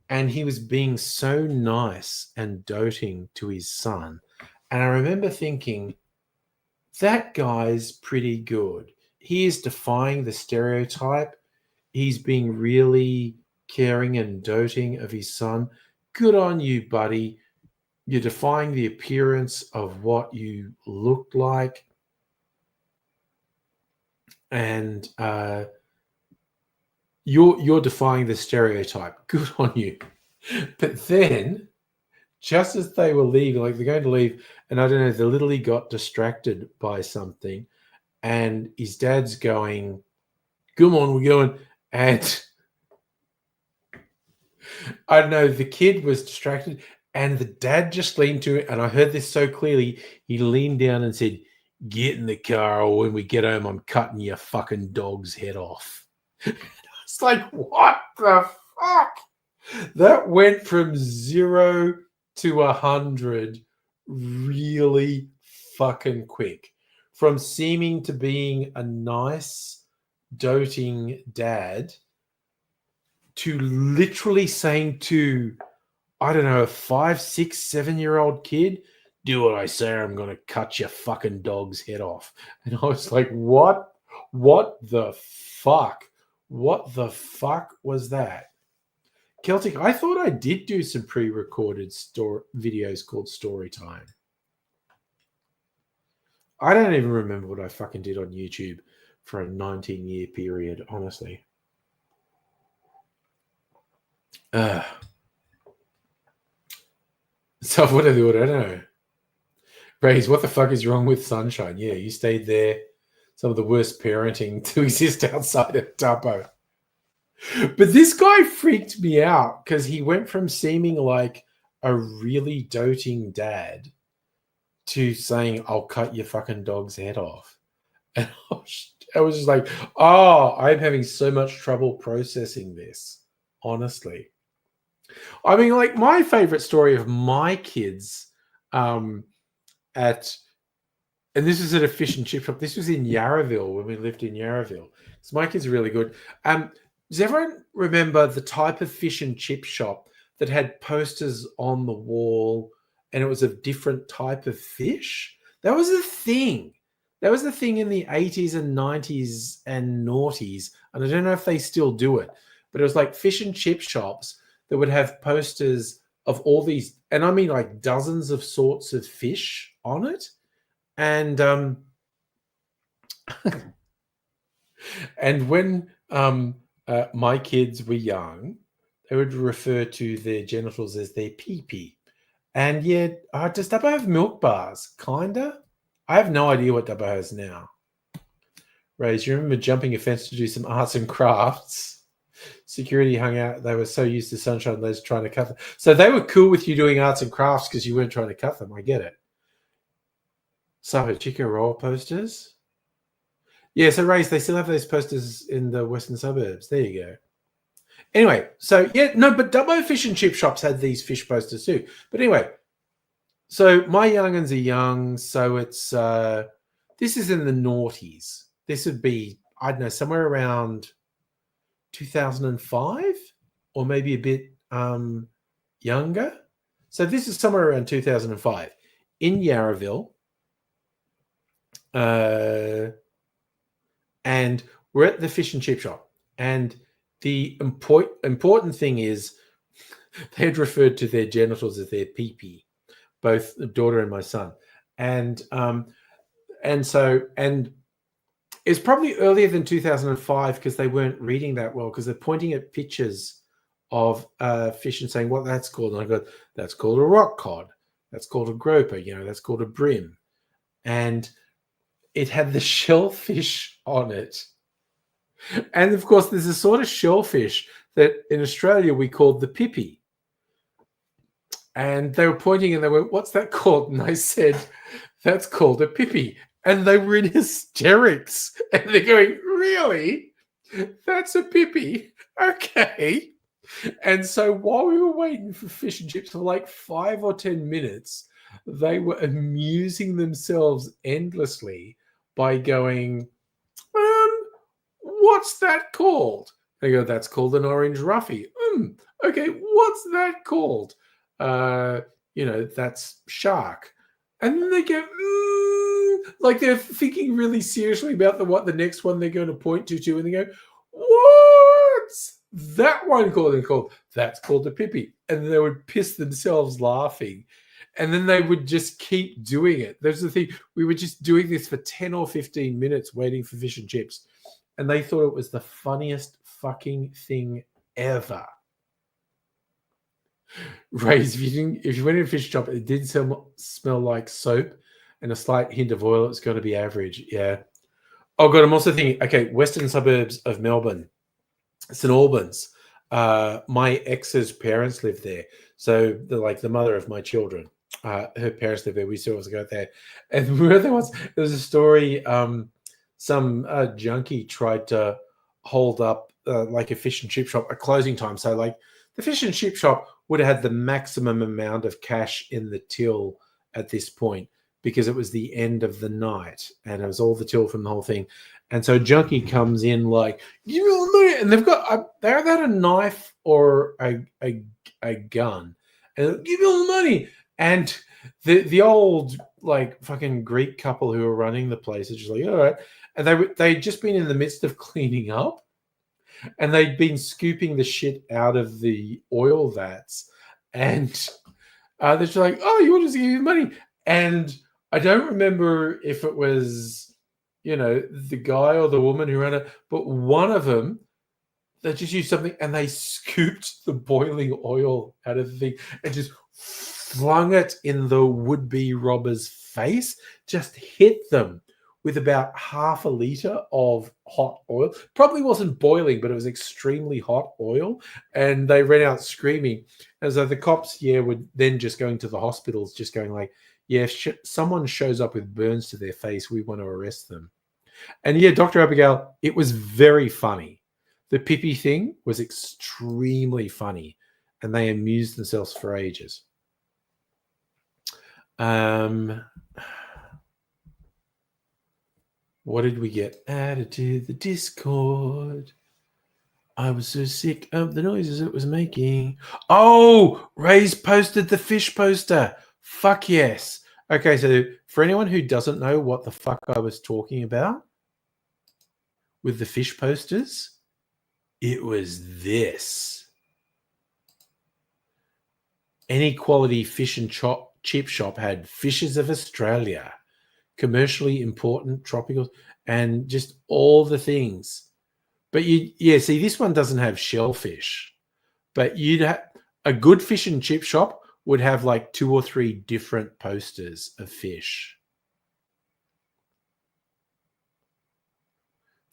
And he was being so nice and doting to his son. And I remember thinking, that guy's pretty good. He is defying the stereotype. He's being really caring and doting of his son. Good on you, buddy. You're defying the appearance of what you looked like. And you're defying the stereotype. Good on you. But then just as they were leaving, like they're going to leave, and I don't know, they literally got distracted by something, and his dad's going, "Come on, we're going," and I don't know, the kid was distracted, and the dad just leaned to it, and I heard this so clearly. He leaned down and said, "Get in the car, or when we get home, I'm cutting your fucking dog's head off." It's like, what the fuck? That went from 0 to 100 really fucking quick. From seeming to being a nice, doting dad to literally saying to, I don't know, a 5, 6, 7-year-old kid, "Do what I say, or I'm going to cut your fucking dog's head off." And I was like, what? What the fuck? What the fuck was that? Celtic, I thought I did do some pre-recorded videos called Story Time. I don't even remember what I fucking did on YouTube for a 19-year period, honestly. So what I do, I don't know. Raze, what the fuck is wrong with Sunshine? Yeah, you stayed there. Some of the worst parenting to exist outside of Dubbo. But this guy freaked me out because he went from seeming like a really doting dad to saying, "I'll cut your fucking dog's head off." And I was just like, oh, I'm having so much trouble processing this, honestly. I mean, like, my favorite story of my kids and this is at a fish and chip shop. This was in Yarraville when we lived in Yarraville. So my kids are really good. Does everyone remember the type of fish and chip shop that had posters on the wall and it was a different type of fish? That was a thing. That was the thing in the 80s and 90s and noughties. And I don't know if they still do it, but it was like fish and chip shops that would have posters of all these, and I mean like dozens of sorts of fish on it. And and when my kids were young, they would refer to their genitals as their pee-pee. And yet, does Dubbo have milk bars? Kinda. I have no idea what Dubbo has now. Ray's, you remember jumping a fence to do some arts and crafts? Security hung out. They were so used to Sunshine Les trying to cut them. So they were cool with you doing arts and crafts because you weren't trying to cut them. I get it. Sabo Chico Roll posters. Yeah, so Rays, they still have those posters in the western suburbs. There you go. Anyway, so yeah, no, but Dubbo fish and chip shops had these fish posters too. But anyway, so my young'uns are young, so it's this is in the noughties. This would be, I don't know, somewhere around 2005 or maybe a bit younger. So this is somewhere around 2005 in Yarraville. And we're at the fish and chip shop. And the important thing is they had referred to their genitals as their pee-pee, both the daughter and my son. And it's probably earlier than 2005 because they weren't reading that well because they're pointing at pictures of fish and saying what that's called. And I go, that's called a rock cod. That's called a groper. That's called a brim. And it had the shellfish on it. And of course, there's a sort of shellfish that in Australia we called the pippy. And they were pointing and they went, "What's that called?" And I said, "That's called a pippy." And they were in hysterics. And they're going, "Really? That's a pippy? Okay." And so while we were waiting for fish and chips for like 5 or 10 minutes, they were amusing themselves endlessly by going, "What's that called?" They go, "That's called an orange roughy." Okay, what's that called? That's shark. And then they go, like they're thinking really seriously about what the next one they're going to point to, and they go, "What's that one called?" And called, "That's called a pippy." And then they would piss themselves laughing. And then they would just keep doing it. There's the thing. We were just doing this for 10 or 15 minutes waiting for fish and chips. And they thought it was the funniest fucking thing ever. Raise, if you went in a fish shop, it did smell like soap and a slight hint of oil. It's going to be average. Yeah. Oh God, I'm also thinking. Okay, western suburbs of Melbourne, St Albans. My ex's parents lived there, so the mother of my children. Her parents lived there. We used to always go there, and there was a story. Some junkie tried to hold up like a fish and chip shop at closing time. So like the fish and chip shop would have had the maximum amount of cash in the till at this point because it was the end of the night and it was all the till from the whole thing. And so junkie comes in like, give me all the money, and they've got a knife or a gun, and give me all the money. And the old like fucking Greek couple who were running the place are just like, all right. And they'd just been in the midst of cleaning up, and they'd been scooping the shit out of the oil vats, and they're just like, oh, you want us to give you money? And I don't remember if it was, the guy or the woman who ran it, but one of them, they just used something and they scooped the boiling oil out of the thing and just flung it in the would-be robber's face, just hit them with about half a liter of hot oil. Probably wasn't boiling, but it was extremely hot oil. And they ran out screaming. And so the cops, were then just going to the hospitals, just going like, if someone shows up with burns to their face, we want to arrest them. And Dr. Abigail, it was very funny. The Pippi thing was extremely funny, and they amused themselves for ages. What did we get added to the Discord? I was so sick of the noises it was making. Oh, Ray's posted the fish poster. Fuck yes. Okay, so for anyone who doesn't know what the fuck I was talking about with the fish posters, it was this. Any quality fish and chip shop had Fishes of Australia, commercially important tropical, and just all the things. But see, this one doesn't have shellfish, but a good fish and chip shop would have like 2 or 3 different posters of fish.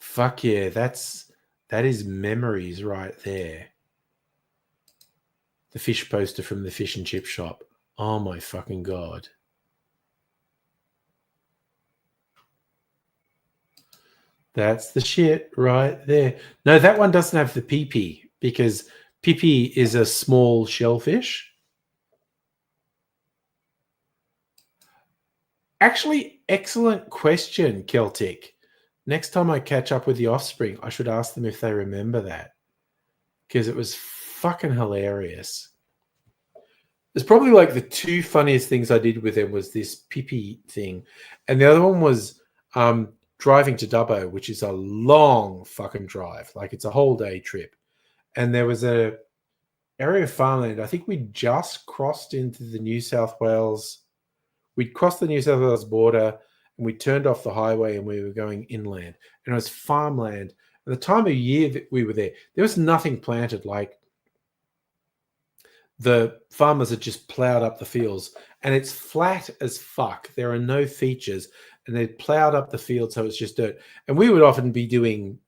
Fuck yeah, that is memories right there. The fish poster from the fish and chip shop. Oh my fucking God. That's the shit right there. No, that one doesn't have the PP because PP is a small shellfish. Actually, excellent question, Celtic. Next time I catch up with the offspring, I should ask them if they remember that because it was fucking hilarious. It's probably like the 2 funniest things I did with them was this Pippi thing. And the other one was driving to Dubbo, which is a long fucking drive. Like it's a whole day trip. And there was a area of farmland. I think we just crossed into the New South Wales. We'd crossed the New South Wales border and we turned off the highway and we were going inland. And it was farmland. And the time of year that we were there was nothing planted. Like the farmers had just plowed up the fields and it's flat as fuck. There are no features and they plowed up the field. So it's just dirt. And we would often be doing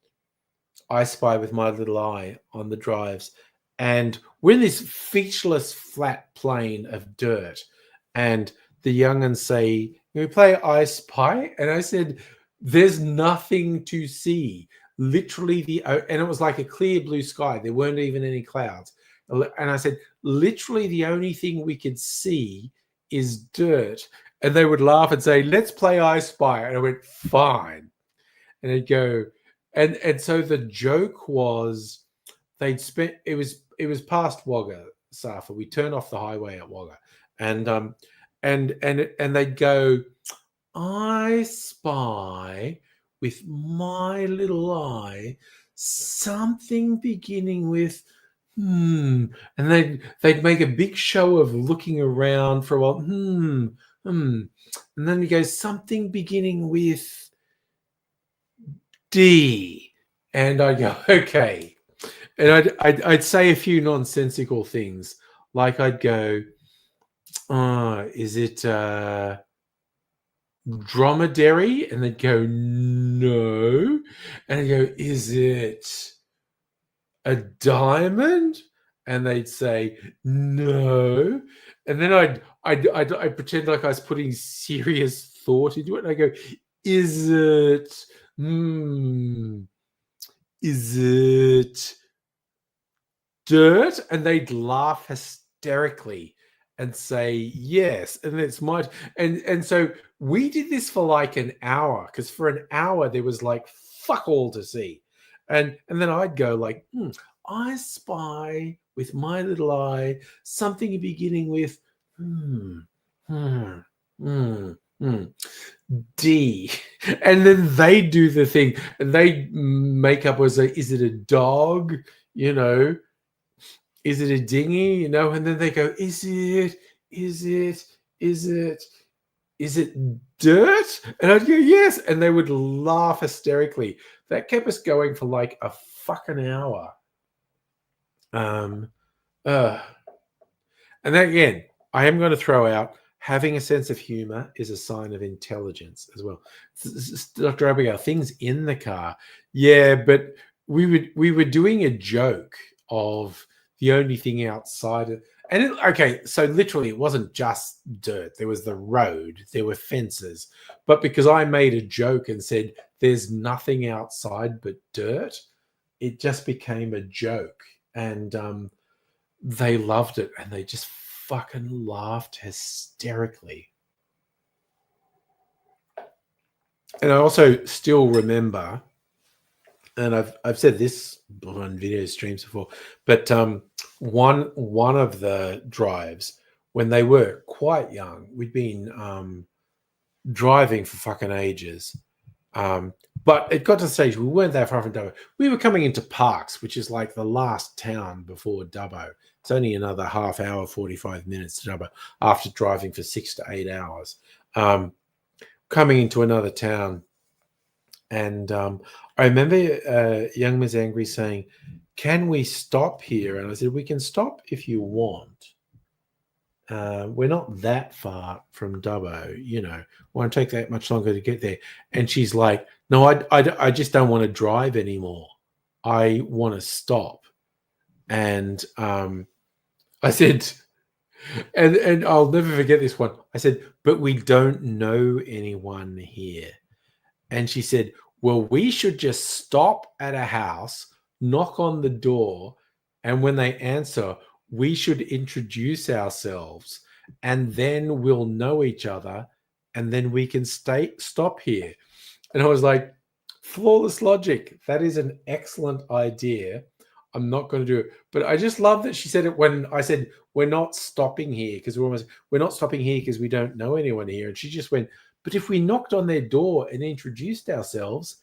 I Spy with my little eye on the drives. And we're in this featureless flat plain of dirt. And the young'uns say, can we play I Spy? And I said, there's nothing to see. Literally and it was like a clear blue sky. There weren't even any clouds. And I said, literally the only thing we could see is dirt. And they would laugh and say, let's play I Spy. And I went, fine. And they'd go, and so the joke was they'd spent, it was past Wagga, Safa. We turned off the highway at Wagga. And they'd go, I spy with my little eye something beginning with and they'd make a big show of looking around for a while. And then he goes, something beginning with D. And I'd go, okay. And I'd say a few nonsensical things Like I'd go, is it dromedary? And they'd go, no. And I'd go, is it a diamond? And they'd say, no. And then I'd pretend like I was putting serious thought into it. And I go, is it, is it dirt? And they'd laugh hysterically and say yes. And it's my, and so we did this for like an hour, because for an hour there was like fuck all to see. And then I'd go like, I spy with my little eye something beginning with D, and then they do the thing, and they make up was is it a dog? You know, is it a dinghy? You know, and then they go, is it dirt? And I'd go, yes, and they would laugh hysterically. That kept us going for like a fucking hour. And then again, I am going to throw out having a sense of humor is a sign of intelligence as well. Dr. Abigail, things in the car. Yeah, but we were doing a joke of the only thing outside of, and okay, so literally it wasn't just dirt. There was the road, there were fences. But because I made a joke and said there's nothing outside but dirt, it just became a joke. And they loved it, and they just fucking laughed hysterically. And I also still remember, and I've said this on video streams before, but one of the drives when they were quite young, we'd been driving for fucking ages. But it got to the stage we weren't that far from Dubbo. We were coming into Parks, which is like the last town before Dubbo. It's only another half hour, 45 minutes to Dubbo after driving for 6 to 8 hours. Coming into another town. And I remember young Ms. Angry saying, can we stop here? And I said, we can stop if you want. We're not that far from Dubbo, you know, won't take that much longer to get there. And she's like, no, I just don't want to drive anymore. I want to stop. And I said, and I'll never forget this one. I said, but we don't know anyone here. And she said, well, we should just stop at a house, knock on the door, and when they answer, we should introduce ourselves, and then we'll know each other, and then we can stop here. And I was like, flawless logic. That is an excellent idea. I'm not going to do it. But I just love that she said it when I said, we're not stopping here because we're not stopping here because we don't know anyone here. And she just went, but if we knocked on their door and introduced ourselves,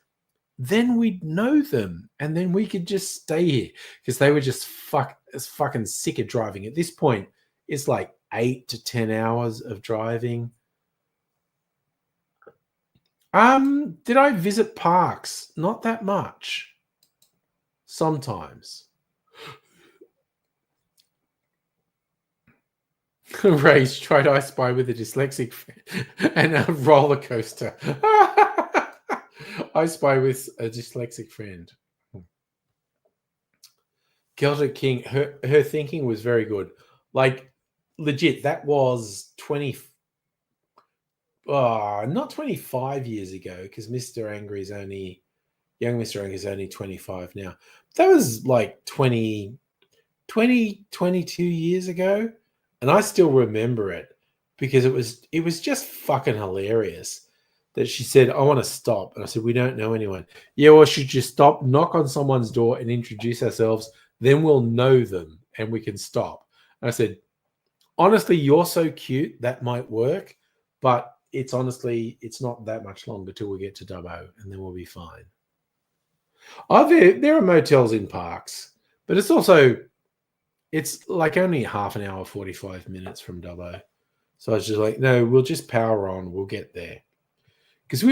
then we'd know them, and then we could just stay here, because they were just fucking sick of driving. At this point, it's like 8 to 10 hours of driving. Did I visit Parks? Not that much. Sometimes. Ray's tried I Spy with a dyslexic friend and a roller coaster. I Spy with a dyslexic friend. Celtic King, her thinking was very good. Like, legit, that was not 25 years ago, because young Mr. Angry is only 25 now. That was like 22 years ago. And I still remember it because it was just fucking hilarious that she said, I want to stop. And I said, we don't know anyone. Yeah, well, should you stop, knock on someone's door and introduce ourselves? Then we'll know them and we can stop. And I said, honestly, you're so cute, that might work. But it's not that much longer till we get to Dubbo, and then we'll be fine. There are motels in Parks, but it's like only half an hour, 45 minutes from Dubbo. So I was just like, no, we'll just power on. We'll get there. Because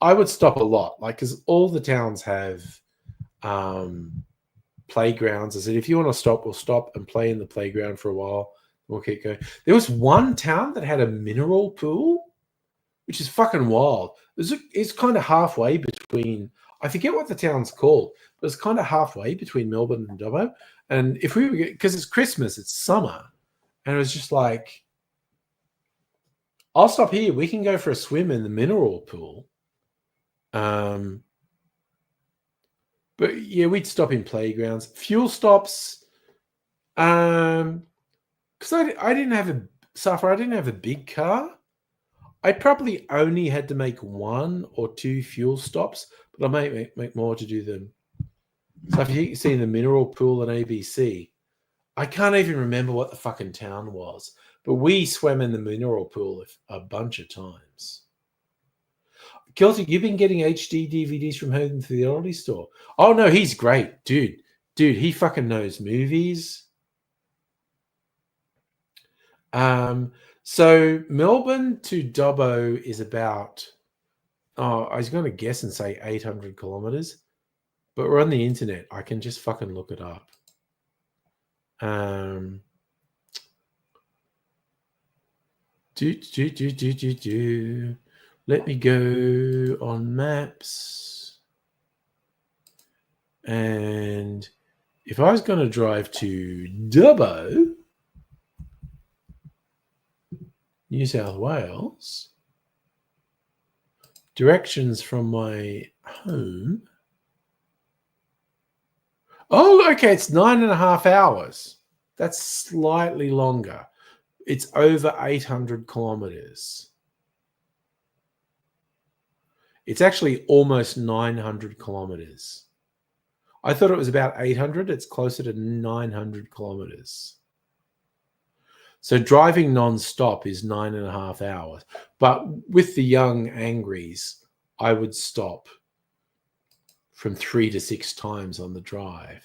I would stop a lot, like, because all the towns have playgrounds. I said, if you want to stop, we'll stop and play in the playground for a while. We'll keep going. There was one town that had a mineral pool, which is fucking wild. It's kind of halfway between, I forget what the town's called, but it's kind of halfway between Melbourne and Dubbo. And if we were, because it's Christmas, it's summer, and it was just like, I'll stop here. We can go for a swim in the mineral pool. But yeah, we'd stop in playgrounds, fuel stops. Because I didn't have a big car. I probably only had to make 1 or 2 fuel stops, but I might make more to do them. So if you see the mineral pool in ABC, I can't even remember what the fucking town was, but we swam in the mineral pool a bunch of times. Kelsey, you've been getting HD DVDs from Home Fidelity Store. Oh no, he's great, dude. He fucking knows movies. So Melbourne to Dubbo is about, I was going to guess and say 800 kilometers, but we're on the internet. I can just fucking look it up. Let me go on maps. And if I was going to drive to Dubbo, New South Wales, directions from my home. Oh, okay, it's 9.5 hours. That's slightly longer. It's over 800 kilometers. It's actually almost 900 kilometers. I thought it was about 800. It's closer to 900 kilometers. So driving non-stop is 9.5 hours. But with the young angries, I would stop from 3 to 6 times on the drive.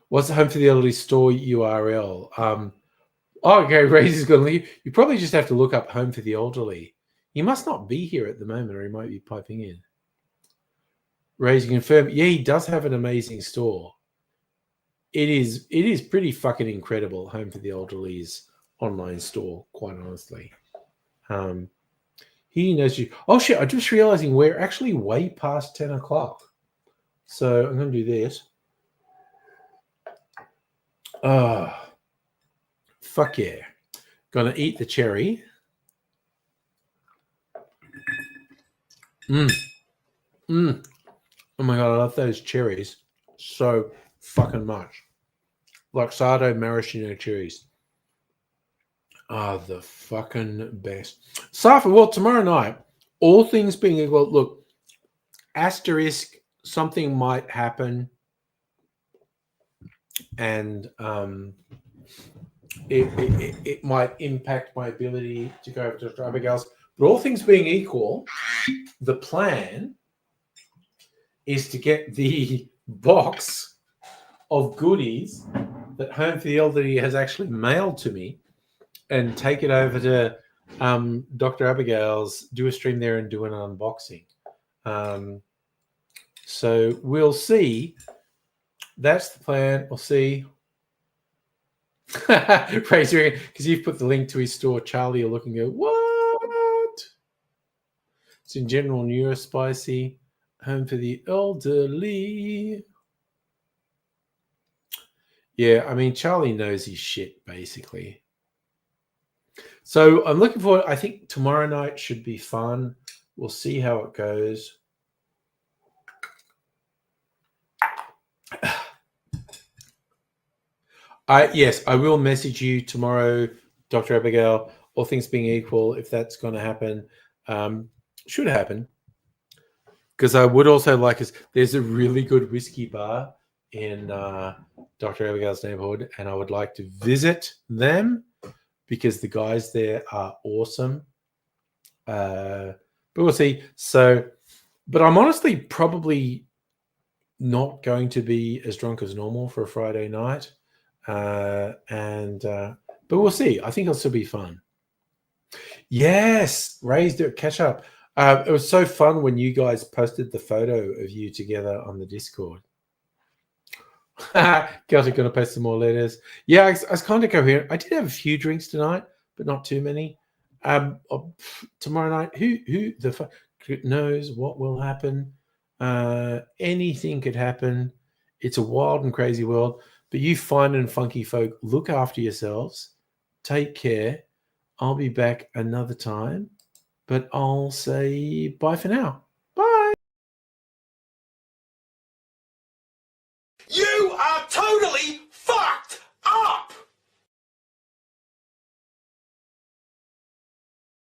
What's the Home Fidelity Store URL? Okay, Ray's going to leave. You probably just have to look up Home for the Elderly. He must not be here at the moment, or he might be piping in. Ray's confirmed. Yeah, he does have an amazing store. It is pretty fucking incredible, Home for the Elderly's online store, quite honestly. He knows you. Oh, shit, I'm just realizing we're actually way past 10 o'clock. So I'm going to do this. Fuck yeah. Gonna eat the cherry. Oh my God, I love those cherries so fucking much. Like Sardo maraschino cherries. The fucking best. Safa, well, tomorrow night, all things being equal, look, asterisk, something might happen, and it might impact my ability to go over to Dr. Abigail's. But all things being equal, the plan is to get the box of goodies that Home for the Elderly has actually mailed to me and take it over to Dr. Abigail's, do a stream there and do an unboxing. So we'll see. That's the plan. We'll see. Praise because you've put the link to his store. Charlie, you're looking at what? It's in general neurospicy. Home for the Elderly. Yeah, I mean, Charlie knows his shit, basically. So I'm looking forward. I think tomorrow night should be fun. We'll see how it goes. Yes, I will message you tomorrow, Dr. Abigail, all things being equal, if that's going to happen. Should happen. Because I would also like us, there's a really good whiskey bar in Dr. Abigail's neighborhood, and I would like to visit them because the guys there are awesome. But we'll see. So, but I'm honestly probably not going to be as drunk as normal for a Friday night. But we'll see. I think it'll still be fun. Yes, Ray's do catch up. It was so fun when you guys posted the photo of you together on the Discord. Girls are going to post some more letters. Yeah, I was kind of coherent. I did have a few drinks tonight, but not too many. Tomorrow night, who the fuck knows what will happen? Anything could happen. It's a wild and crazy world. But you fine and funky folk, look after yourselves. Take care. I'll be back another time, but I'll say bye for now. Bye. You are totally